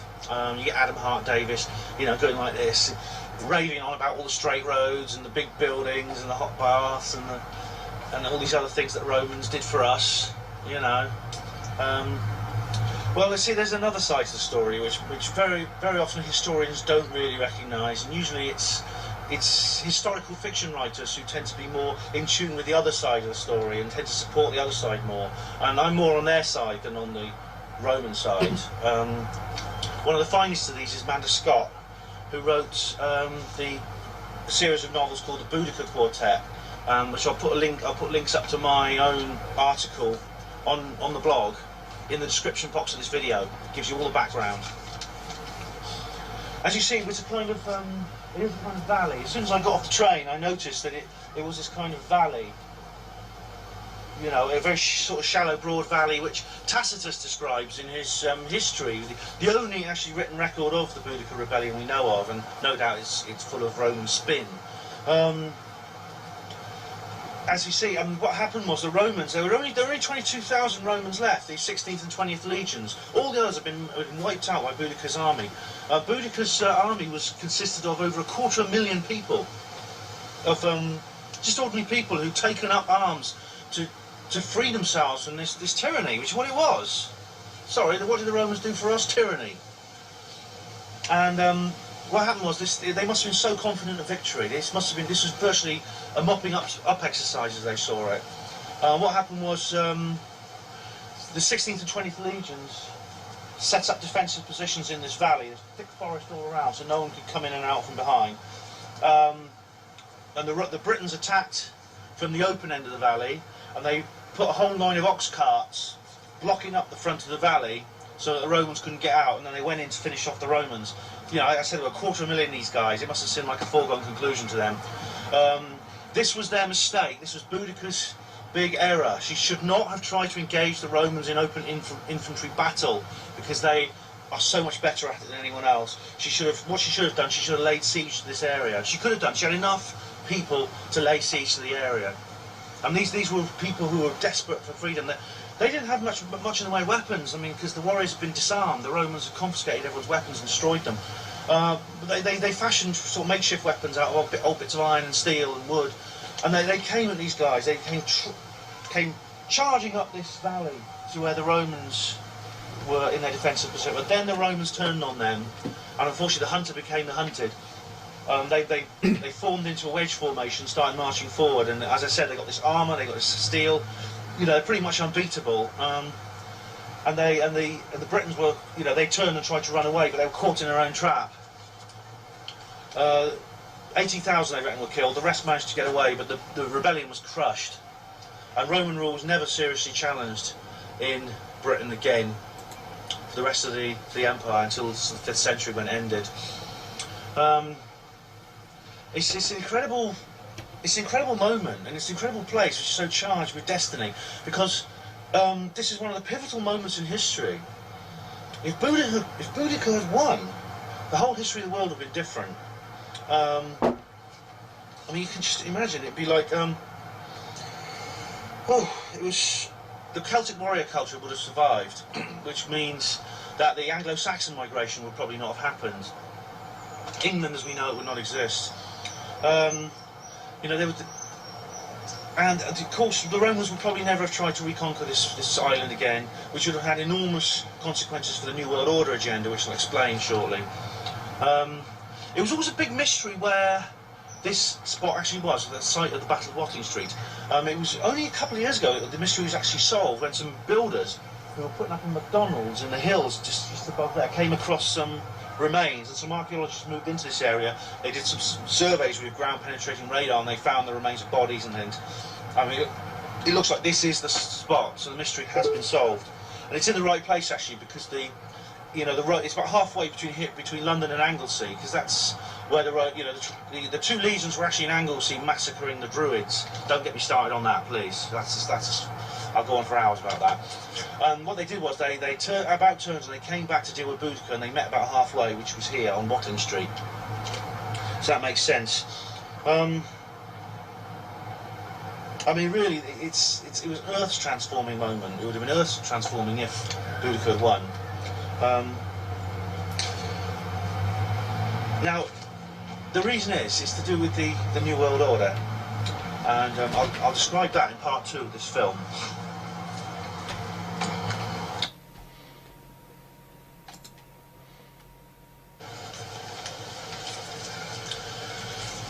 You get Adam Hart Davis, you know, going like this, raving on about all the straight roads and the big buildings and the hot baths and all these other things that Romans did for us, you know. Well, let's see, there's another side to the story which very, very often historians don't really recognise, and usually it's historical fiction writers who tend to be more in tune with the other side of the story and tend to support the other side more. And I'm more on their side than on the Roman side. One of the finest of these is Amanda Scott, who wrote the series of novels called the Boudicca Quartet, which I'll put links up to my own article on the blog in the description box of this video. It gives you all the background. As you see, it's a kind of it is a kind of valley. As soon as I got off the train, I noticed that it was this kind of valley. You know, a very sort of shallow, broad valley, which Tacitus describes in his history, the only actually written record of the Boudicca rebellion we know of, and no doubt it's full of Roman spin. As you see, what happened was the Romans, there were only 22,000 Romans left, the 16th and 20th legions. All the others have been wiped out by Boudicca's army. Boudicca's army consisted of over 250,000 people, of just ordinary people who'd taken up arms to free themselves from this tyranny, which is what it was. Sorry, what did the Romans do for us? Tyranny. And what happened was they must have been so confident of victory. This was virtually a mopping up exercise as they saw it. What happened was the 16th and 20th legions set up defensive positions in this valley. There's thick forest all around, so no one could come in and out from behind. And the Britons attacked from the open end of the valley, and they put a whole line of ox carts blocking up the front of the valley so that the Romans couldn't get out, and then they went in to finish off the Romans. You know, like I said, there were 250,000 of these guys. It must have seemed like a foregone conclusion to them. This was their mistake. This was Boudicca's big error. She should not have tried to engage the Romans in open infantry battle, because they are so much better at it than anyone else. What she should have done, she should have laid siege to this area. She could have done. She had enough people to lay siege to the area. And these were people who were desperate for freedom. They didn't have much in the way of weapons. I mean, because the warriors had been disarmed. The Romans had confiscated everyone's weapons and destroyed them. They fashioned sort of makeshift weapons out of old bits of iron and steel and wood. And they came at these guys. They came charging up this valley to where the Romans were in their defensive position. But then the Romans turned on them, and unfortunately the hunter became the hunted. They formed into a wedge formation, started marching forward, and as I said, they got this armour, they got this steel. You know, they're pretty much unbeatable. And the Britons were, you know, they turned and tried to run away, but they were caught in their own trap. 80,000 they reckon were killed. The rest managed to get away, but the rebellion was crushed. And Roman rule was never seriously challenged in Britain again for the rest of the empire until the 5th century, when it ended. It's an incredible moment, and it's an incredible place which is so charged with destiny, because this is one of the pivotal moments in history. If Boudicca had won, the whole history of the world would have been different. I mean, you can just imagine, it'd be like, it was, the Celtic warrior culture would have survived, which means that the Anglo-Saxon migration would probably not have happened. England as we know it would not exist. You know, and of course the Romans would probably never have tried to reconquer this island again, which would have had enormous consequences for the New World Order agenda, which I'll explain shortly. It was always a big mystery where this spot actually was, the site of the Battle of Watling Street. It was only a couple of years ago that the mystery was actually solved when some builders who were putting up a McDonald's in the hills just above there came across some remains, and some archaeologists moved into this area. They did some surveys with ground penetrating radar, and they found the remains of bodies and things. I mean, it looks like this is the spot, so the mystery has been solved, and it's in the right place actually, because it's about halfway between London and Anglesey, because that's where the two legions were actually in Anglesey massacring the Druids. Don't get me started on that, please. I'll go on for hours about that. What they did was they about turns and they came back to deal with Boudicca, and they met about halfway, which was here on Watling Street. So that makes sense. I mean, really, it was an earth-transforming moment. It would have been earth-transforming if Boudicca had won. Now, the reason is to do with the New World Order, and I'll describe that in part 2 of this film.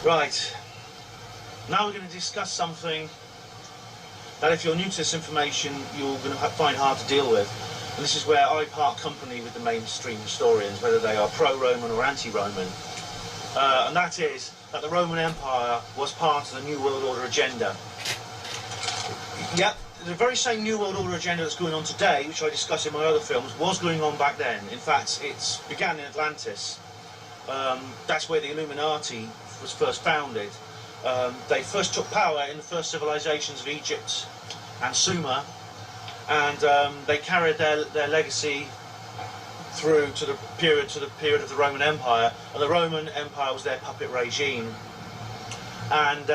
Right, now we're going to discuss something that, if you're new to this information, you're going to find hard to deal with. And this is where I part company with the mainstream historians, whether they are pro-Roman or anti-Roman. And that is that the Roman Empire was part of the New World Order agenda. Yep, the very same New World Order agenda that's going on today, which I discuss in my other films, was going on back then. In fact, it began in Atlantis. That's where the Illuminati was first founded. They first took power in the first civilizations of Egypt and Sumer, and they carried their legacy through to the period of the Roman Empire, and the Roman Empire was their puppet regime. And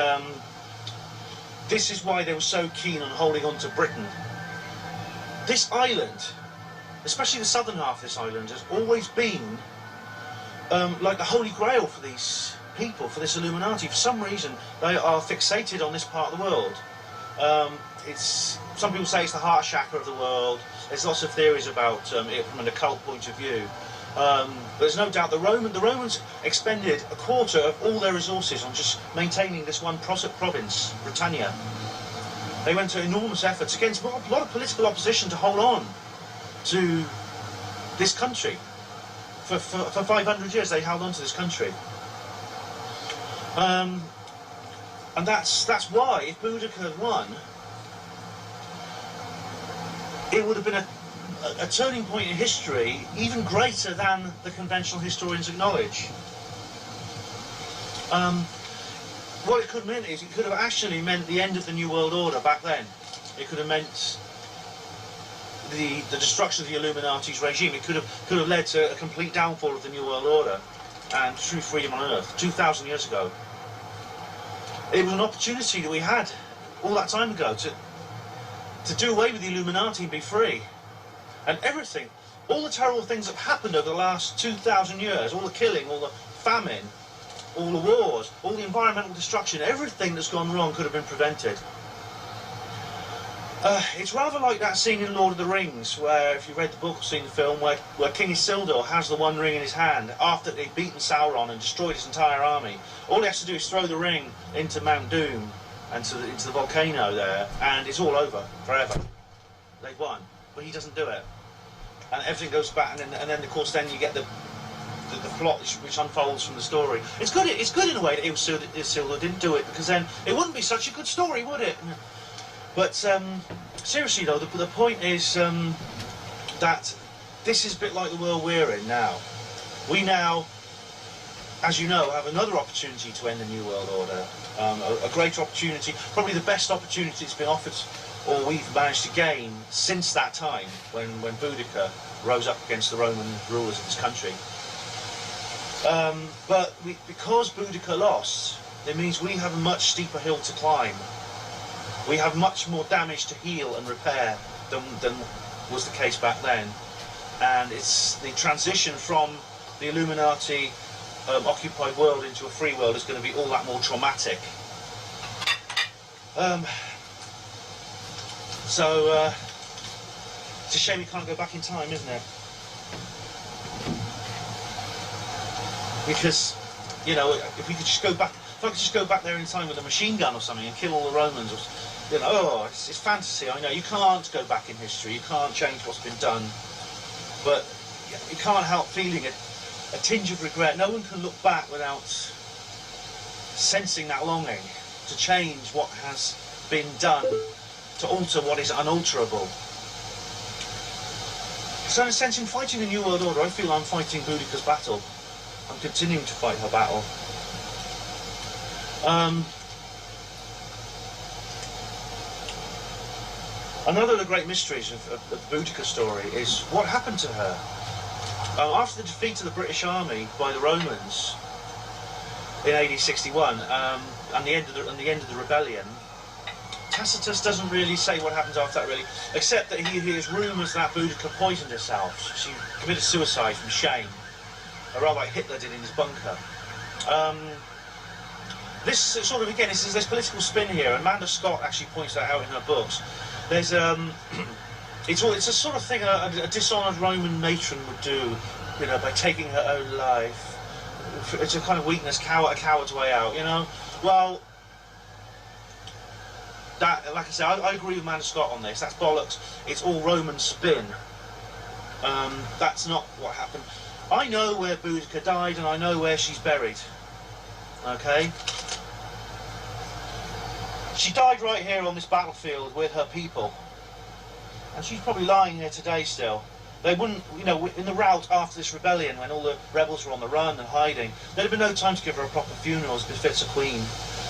this is why they were so keen on holding on to Britain. This island, especially the southern half of this island, has always been like the holy grail for these people, for this Illuminati. For some reason, they are fixated on this part of the world. Some people say it's the heart chakra of the world. There's lots of theories about it from an occult point of view. But there's no doubt the Romans expended a quarter of all their resources on just maintaining this one province, Britannia. They went to enormous efforts against a lot of political opposition to hold on to this country. For 500 years they held on to this country. And that's why, if Boudicca had won, it would have been a turning point in history even greater than the conventional historians acknowledge. What it could have meant is it could have actually meant the end of the New World Order back then. It could have meant the destruction of the Illuminati's regime. It could have led to a complete downfall of the New World Order and true freedom on Earth 2,000 years ago. It was an opportunity that we had all that time ago to do away with the Illuminati and be free. And everything, all the terrible things that have happened over the last 2,000 years, all the killing, all the famine, all the wars, all the environmental destruction, everything that's gone wrong could have been prevented. It's rather like that scene in Lord of the Rings, where, if you read the book or seen the film, where King Isildur has the One Ring in his hand after they've beaten Sauron and destroyed his entire army. All he has to do is throw the ring into Mount Doom and into the volcano there, and it's all over forever. They've won, but he doesn't do it, and everything goes back. And then of course, then you get the plot which unfolds from the story. It's good in a way that Isildur didn't do it, because then it wouldn't be such a good story, would it? But seriously though, the point is that this is a bit like the world we're in now. We now, as you know, have another opportunity to end the New World Order. A great opportunity, probably the best opportunity that's been offered, or we've managed to gain since that time when Boudicca rose up against the Roman rulers of this country. But because Boudicca lost, it means we have a much steeper hill to climb. We have much more damage to heal and repair than was the case back then. And it's the transition from the Illuminati occupied world into a free world is going to be all that more traumatic. So it's a shame we can't go back in time, isn't it? Because, you know, if we could just go back, if I could just go back there in time with a machine gun or something and kill all the Romans, or, you know, oh, it's fantasy. I know you can't go back in history, you can't change what's been done, but you can't help feeling a tinge of regret. No one can look back without sensing that longing to change what has been done, to alter what is unalterable. So in a sense, in fighting the New World Order, I feel I'm fighting Boudicca's battle. I'm continuing to fight her battle. Another of the great mysteries of the Boudicca story is what happened to her. After the defeat of the British Army by the Romans in AD 61 and the end of the rebellion, Tacitus doesn't really say what happens after that, really, except that he hears rumours that Boudicca poisoned herself. She committed suicide from shame, rather like Hitler did in his bunker. This sort of, again, there's political spin here, and Amanda Scott actually points that out in her books. There's it's a sort of thing a dishonoured Roman matron would do, you know, by taking her own life. It's a kind of weakness, a coward's way out, you know. Well, that, like I say, I agree with Amanda Scott on this. That's bollocks. It's all Roman spin. That's not what happened. I know where Boudicca died, and I know where she's buried. Okay? She died right here on this battlefield with her people. And she's probably lying here today still. They wouldn't, you know, in the rout after this rebellion, when all the rebels were on the run and hiding, there'd have been no time to give her a proper funeral as befits a queen.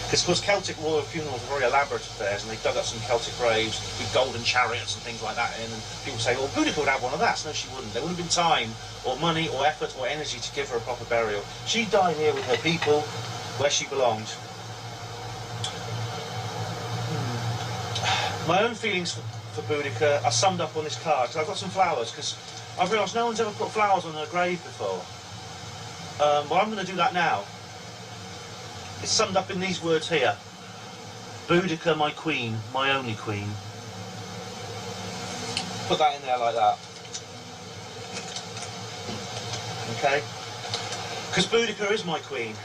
Because, of course, Celtic royal funerals are very elaborate affairs, and they dug up some Celtic graves with golden chariots and things like that in, and people say, well, Boudicca would have one of that. No, she wouldn't. There wouldn't have been time, or money, or effort, or energy to give her a proper burial. She died here with her people, where she belonged. My own feelings for Boudicca are summed up on this card, because I've got some flowers, because I've realised no one's ever put flowers on her grave before. Well, I'm going to do that now. It's summed up in these words here. Boudicca, my queen, my only queen. Put that in there like that. Okay? Because Boudicca is my queen.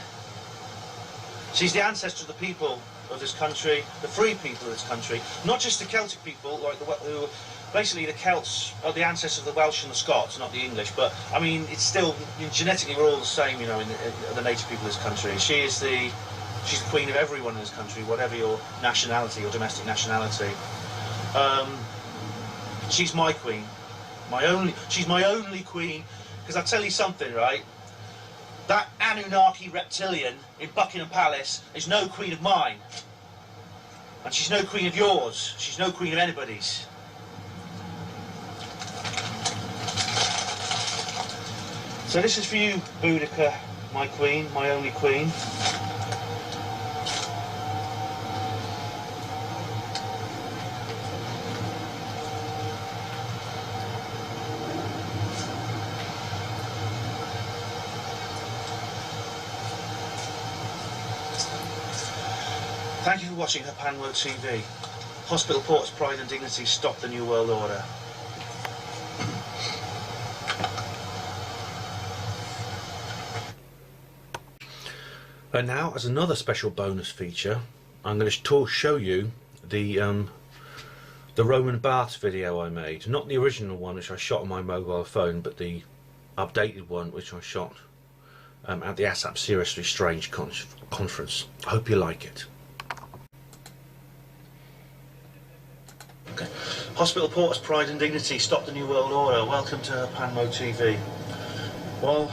She's the ancestor of the people of this country, the free people of this country. Not just the Celtic people, like who basically the Celts are the ancestors of the Welsh and the Scots, not the English, but I mean, it's still, genetically we're all the same, you know, in the native people of this country. She's the queen of everyone in this country, whatever your nationality or domestic nationality. She's my queen, she's my only queen, because I'll tell you something, right? That Anunnaki reptilian in Buckingham Palace is no queen of mine. And she's no queen of yours. She's no queen of anybody's. So this is for you, Boudicca, my queen, my only queen. Thank you for watching Herpanwo TV. Hospital Port's Pride and Dignity stop the New World Order. And now, as another special bonus feature, I'm going to show you the Roman baths video I made. Not the original one which I shot on my mobile phone, but the updated one which I shot at the ASAP Seriously Strange conference. I hope you like it. Okay. Hospital Porters, Pride and Dignity, stop the New World Order. Welcome to Herpanwo TV. Well,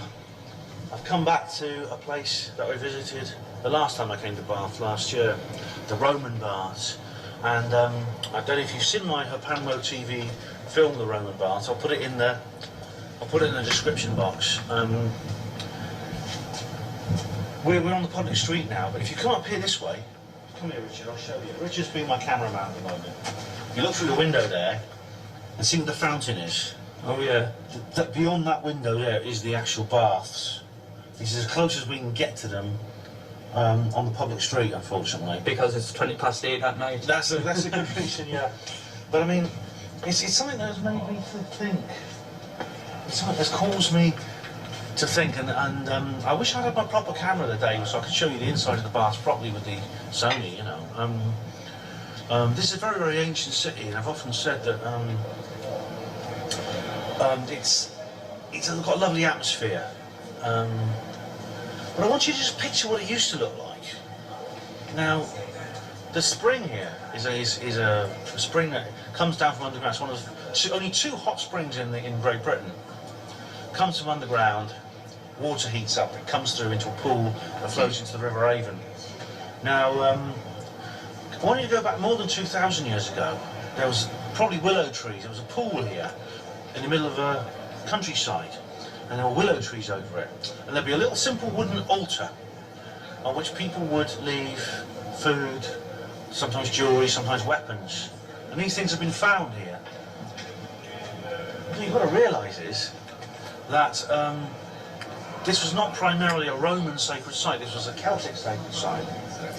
I've come back to a place that I visited the last time I came to Bath last year, the Roman baths. And I don't know if you've seen my Herpanwo TV film, The Roman Baths. I'll put it in the description box. We're on the public street now, but if you come up here this way, come here, Richard, I'll show you. Richard's being my cameraman at the moment. You look through the window there and see what the fountain is. Oh yeah. Beyond that window there is the actual baths. This is as close as we can get to them on the public street, unfortunately. Because it's 8:20 at night. That's a good reason, yeah. But I mean, it's something that has made me think. It's something that's caused me to think, and I wish I had my proper camera today so I could show you the inside of the bath properly with the Sony, you know. This is a very, very ancient city, and I've often said that it's got a lovely atmosphere. But I want you to just picture what it used to look like. Now, the spring here is a spring that comes down from underground. It's one of only 2 hot springs in Great Britain. Comes from underground, water heats up, it comes through into a pool that flows into the River Avon. Now, I want you to go back more than 2,000 years ago. There was probably willow trees. There was a pool here in the middle of a countryside, and there were willow trees over it. And there'd be a little simple wooden altar on which people would leave food, sometimes jewellery, sometimes weapons. And these things have been found here. What you've got to realise is that this was not primarily a Roman sacred site, this was a Celtic sacred site.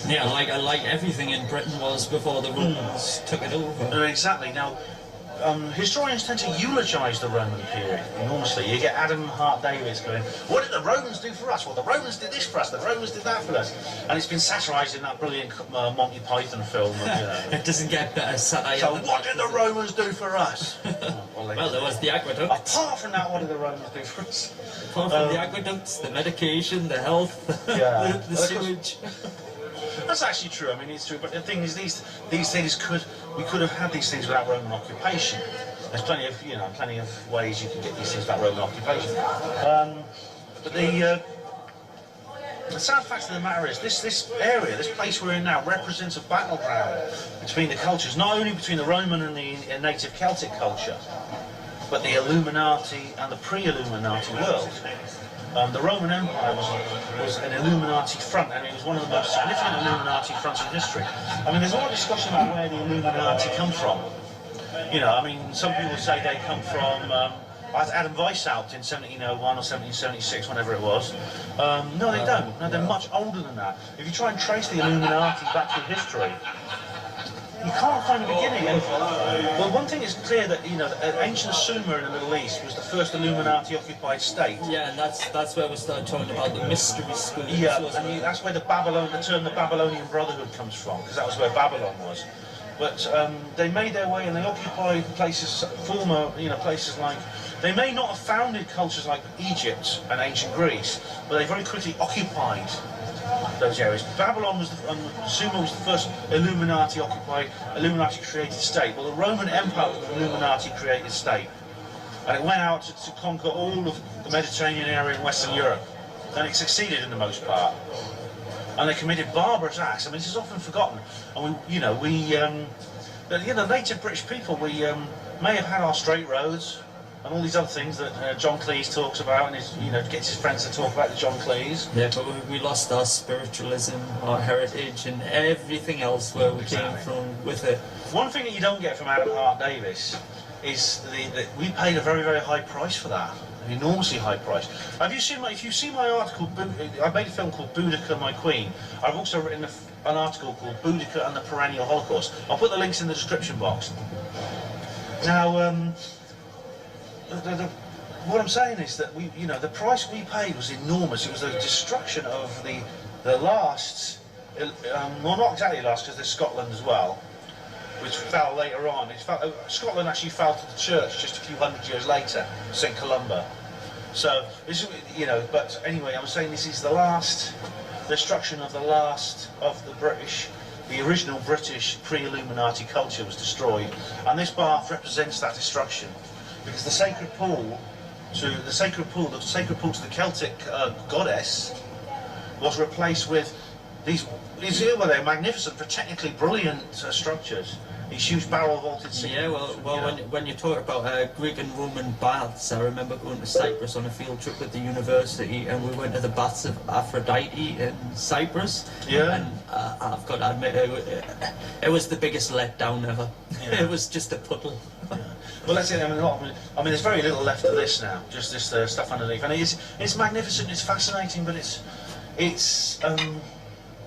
Yeah, like everything in Britain was before the Romans took it over. Exactly. Now, historians tend to eulogise the Roman period enormously. You get Adam Hart Davis going, what did the Romans do for us? Well, the Romans did this for us, the Romans did that for us. And it's been satirised in that brilliant Monty Python film. You know. It doesn't get better satire. So what did the Romans do for us? Well, there was the aqueducts. Apart from that, what did the Romans do for us? Apart from the aqueducts, the medication, the health, yeah. the sewage. That's actually true. I mean, it's true. But the thing is, these things we could have had these things without Roman occupation. There's plenty of ways you can get these things without Roman occupation. But the sad fact of the matter is, this area, this place we're in now, represents a battleground between the cultures, not only between the Roman and the native Celtic culture, but the Illuminati and the pre-Illuminati world. The Roman Empire was an Illuminati front, and it was one of the most significant Illuminati fronts in history. I mean, there's a lot of discussion about where the Illuminati come from. You know, I mean, some people say they come from Adam Weishaupt in 1701 or 1776, whenever it was. No, they don't. No, they're much older than that. If you try and trace the Illuminati back through history, you can't find a beginning. Well, one thing is clear that, you know, ancient Sumer in the Middle East was the first Illuminati-occupied state. Yeah, and that's where we started talking about the mystery schools. Yeah, and that's where the term the Babylonian Brotherhood comes from, because that was where Babylon was. But they made their way and they occupied places, places like. They may not have founded cultures like Egypt and ancient Greece, but they very quickly occupied those areas. Babylon was Sumer was the first Illuminati-occupied, Illuminati-created state. Well, the Roman Empire was an Illuminati-created state, and it went out to conquer all of the Mediterranean area in Western Europe, and it succeeded in the most part. And they committed barbarous acts. I mean, this is often forgotten. And the native British people, we may have had our straight roads and all these other things that John Cleese talks about, and gets his friends to talk about the John Cleese. Yeah, but we lost our spiritualism, our heritage, and everything else where we came from with it. One thing that you don't get from Adam Hart Davis is that we paid a very, very high price for that. An enormously high price. If you've seen my article, I made a film called Boudicca, My Queen. I've also written an article called Boudicca and the Perennial Holocaust. I'll put the links in the description box. Now, what I'm saying is that the price we paid was enormous. It was the destruction of the last, well, not exactly last, because there's Scotland as well, which fell later on. Scotland actually fell to the church just a few hundred years later, St. Columba. So, but anyway, I'm saying this is the last destruction of the last of the original British pre-Illuminati culture was destroyed, and this bath represents that destruction, because the sacred pool to the Celtic goddess was replaced with these. They're magnificent, for technically brilliant structures. these huge barrel vaulted ceilings. Yeah, well, when you talk about Greek and Roman baths, I remember going to Cyprus on a field trip with the university, and we went to the baths of Aphrodite in Cyprus. Yeah. And I've got to admit, it was the biggest letdown ever. Yeah. It was just a puddle. Yeah. Well, that's it. I mean, there's very little left of this now. Just this stuff underneath, and it's magnificent. It's fascinating, but it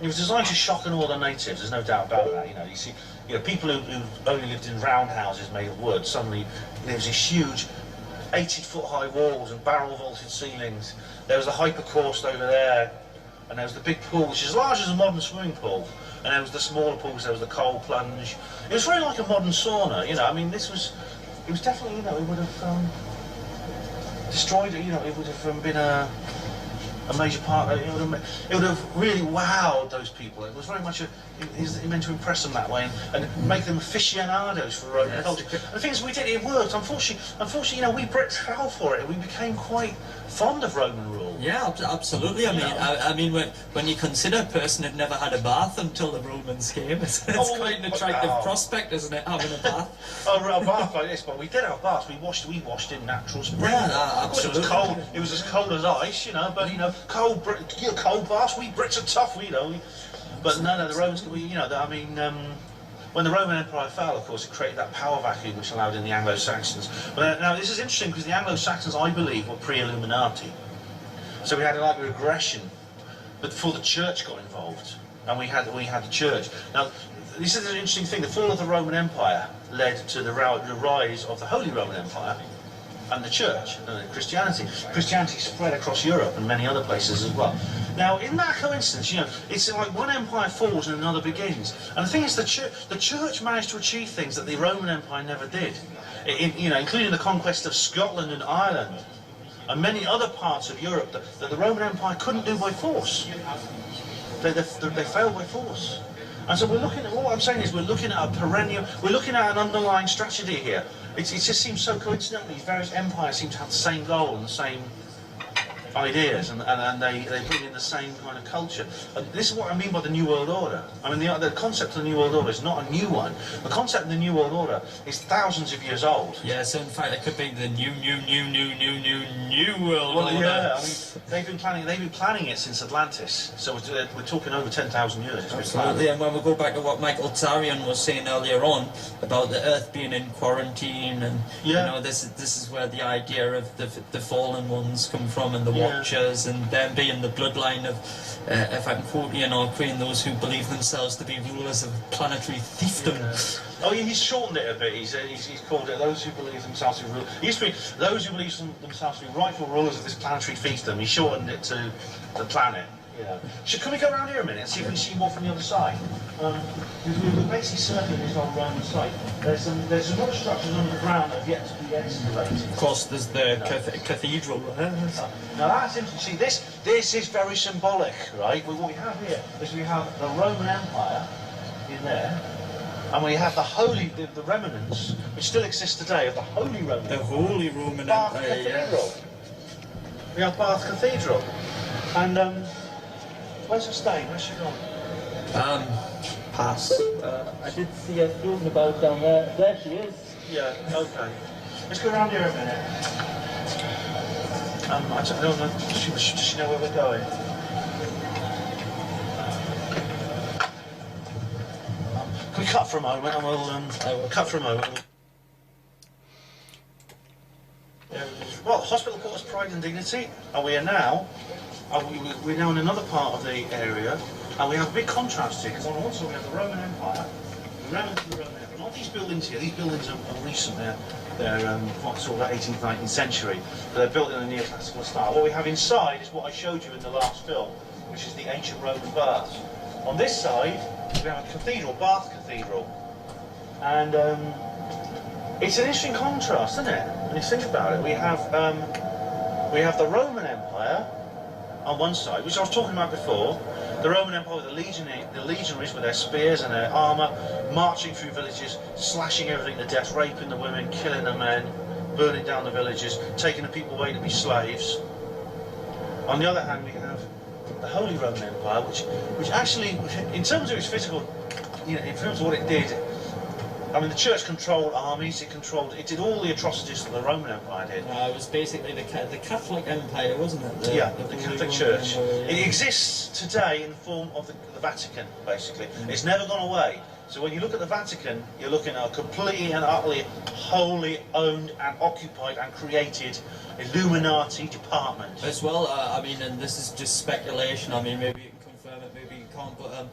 was designed to shock and awe the natives. There's no doubt about that. You know, you see, people who only lived in round houses made of wood. Suddenly, there was these huge 80-foot high walls and barrel vaulted ceilings. There was the hypercaust over there, and there was the big pool, which is as large as a modern swimming pool. And there was the smaller pools. There was the cold plunge. It was very like a modern sauna. You know, I mean, it was definitely, it would have destroyed it. It would have been a major part. It would have really wowed those people. It was very much it meant to impress them that way and make them aficionados for Roman culture. And the thing is, we did it worked. Unfortunately, we Brits fell for it. We became quite fond of Roman rule. Yeah, absolutely. I mean, when you consider a person had never had a bath until the Romans came, it's quite an attractive prospect, isn't it, having a bath? A bath like this, but we did have baths. We washed in natural springs. Yeah, of course, absolutely. it was cold. It was as cold as ice, but cold baths. We Brits are tough, But no, the Romans. When the Roman Empire fell, of course, it created that power vacuum which allowed in the Anglo-Saxons. But now this is interesting because the Anglo-Saxons, I believe, were pre-Illuminati. So we had a regression, but before the church got involved, and we had the church. Now, this is an interesting thing. The fall of the Roman Empire led to the rise of the Holy Roman Empire and the church and Christianity. Christianity spread across Europe and many other places as well. Now, in that coincidence, it's like one empire falls and another begins. And the thing is, the church managed to achieve things that the Roman Empire never did, including the conquest of Scotland and Ireland and many other parts of Europe that the Roman Empire couldn't do by force. They failed by force. And so what I'm saying is we're looking at an underlying strategy here. It just seems so coincidental. These various empires seem to have the same goal and the same ideas, and they bring in the same kind of culture. And this is what I mean by the New World Order. I mean, the concept of the New World Order is not a new one. The concept of the New World Order is thousands of years old. Yeah, so in fact it could be the new world order. Yeah, I mean, they've been planning it since Atlantis. So we're talking over 10,000 years. Absolutely, and when we go back to what Michael Tarian was saying earlier on about the Earth being in quarantine, and this is where the idea of the fallen ones come from, and the Watchers, and them being the bloodline of, if I can quote Ian O'Crane, those who believe themselves to be rulers of planetary fiefdom. Yeah. Oh, he's shortened it a bit. He's called it those who believe themselves to be rulers. It used to be those who believe themselves to be rightful rulers of this planetary fiefdom. He shortened it to the planet. Can we go around here a minute and see if we can see more from the other side? We're basically circling this whole round site. There's some other structures underground that have yet to be excavated. Of course, there's the cathedral. Now that's interesting. See, this is very symbolic, right? What we have here is we have the Roman Empire in there, and we have the remnants, which still exist today, of the Holy Roman Empire. The Holy Roman Bath Empire, Cathedral. We have Bath Cathedral. And where's her staying? Where's she gone? Pass. I did see her floating about down there. There she is. Yeah, okay. Let's go around here a minute. I don't know. Does she know where we're going? Can we cut for a moment and we'll cut for a moment. Well, hospital quarters, pride and dignity, and we are now. We're now in another part of the area, and we have a big contrast here, because on one side we have the Roman Empire, the remnants of the Roman Empire. Not these buildings here, these buildings are recent, they're sort of 18th, 19th century, but they're built in a neoclassical style. What we have inside is what I showed you in the last film, which is the ancient Roman baths. On this side, we have a cathedral, Bath Cathedral, and it's an interesting contrast, isn't it, when you think about it? We have the Roman Empire on one side, which I was talking about before, the Roman Empire with the legionaries with their spears and their armour, marching through villages, slashing everything to death, raping the women, killing the men, burning down the villages, taking the people away to be slaves. On the other hand, we have the Holy Roman Empire, which actually, in terms of its physical, in terms of what it did, I mean, the church controlled armies, it did all the atrocities that the Roman Empire did. It was basically the Catholic Empire, wasn't it? The Catholic Church. It exists today in the form of the Vatican, basically. It's never gone away. So when you look at the Vatican, you're looking at a completely and utterly wholly owned and occupied and created Illuminati department. As well, I mean, and this is just speculation, I mean, maybe you can confirm it, maybe you can't, but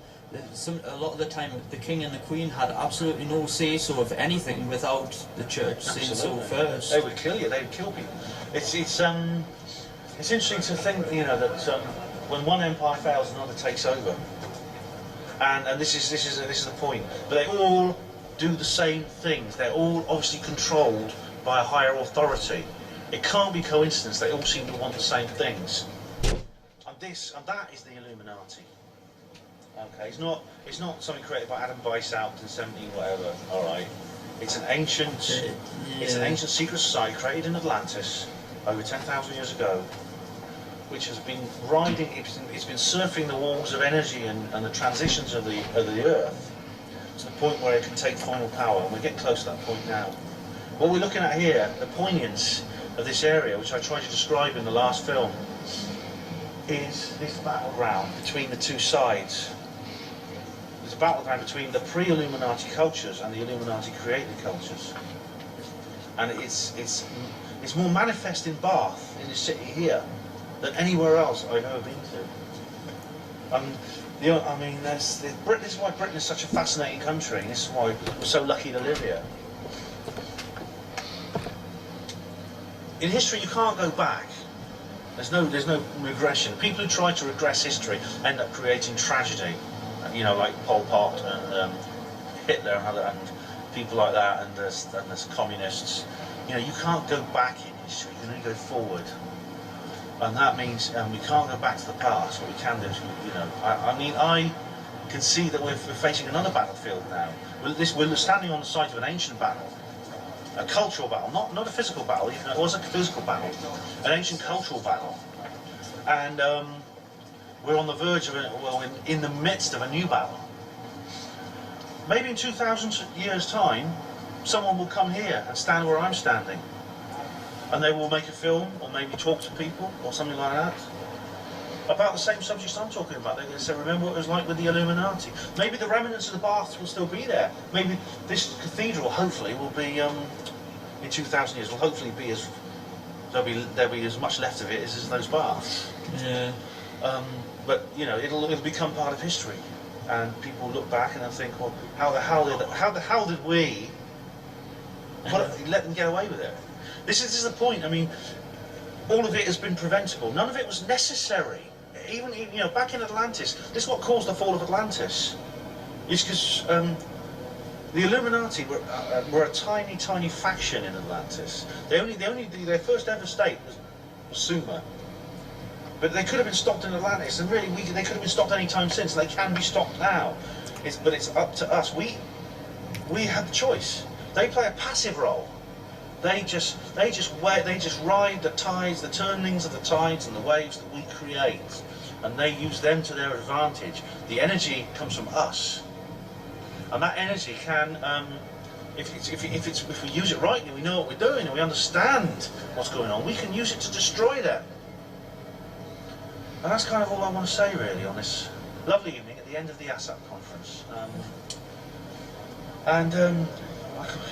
a lot of the time the King and the Queen had absolutely no say-so of anything without the church saying so first. They would kill you, they would kill people. It's interesting to think, you know, that when one empire fails, another takes over. And this is the point. But they all do the same things. They're all obviously controlled by a higher authority. It can't be coincidence. They all seem to want the same things. And that is the Illuminati. Okay, it's not something created by Adam Weishaupt in 17 whatever. All right, it's an ancient secret society created in Atlantis over 10,000 years ago, which has been riding, it's been surfing the walls of energy and the transitions of the Earth to the point where it can take final power, and we're getting close to that point now. What we're looking at here, the poignance of this area, which I tried to describe in the last film, is this battleground between the two sides. There's a battleground between the pre-Illuminati cultures and the Illuminati created cultures. And it's more manifest in Bath, in this city here, than anywhere else I've ever been to. I mean, this is why Britain is such a fascinating country, and this is why we're so lucky to live here. In history, you can't go back. There's no regression. People who try to regress history end up creating tragedy. You know, like Pol Pot and Hitler and people like that, and there's communists. You know, you can't go back in history. You can only go forward. And that means we can't go back to the past. What we can do is, you know, I mean, I can see that we're facing another battlefield now. We're standing on the site of an ancient battle, a cultural battle, not a physical battle, even though it was a physical battle, an ancient cultural battle. And we're on the verge of it, well, in the midst of a new battle. Maybe in 2,000 years' time, someone will come here and stand where I'm standing. And they will make a film, or maybe talk to people, or something like that, about the same subjects I'm talking about. They're going to say, remember what it was like with the Illuminati. Maybe the remnants of the baths will still be there. Maybe this cathedral, hopefully, will be, in 2,000 years, will hopefully be as, there'll be as much left of it as those baths. Yeah. But, you know, it'll become part of history. And people look back and they'll think, well, how the hell did we let them get away with it? This is the point. I mean, all of it has been preventable. None of it was necessary. Even you know, back in Atlantis, this is what caused the fall of Atlantis. It's because the Illuminati were a tiny, tiny faction in Atlantis. Their first ever state was Sumer, but they could have been stopped in Atlantis, and really, they could have been stopped any time since. They can be stopped now. But it's up to us. We have the choice. They play a passive role. They just ride the tides, the turnings of the tides and the waves that we create, and they use them to their advantage. The energy comes from us, and that energy can, if we use it rightly, we know what we're doing, and we understand what's going on, we can use it to destroy them. And that's kind of all I want to say really on this lovely evening at the end of the ASAP conference.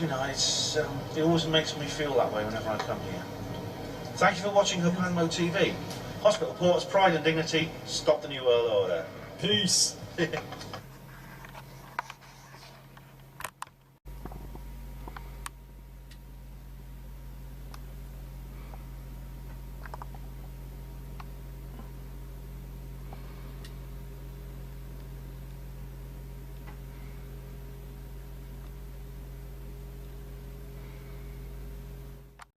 You know, it always makes me feel that way whenever I come here. Thank you for watching Hupanmo TV. Hospital Ports, Pride and Dignity, stop the New World Order. Peace.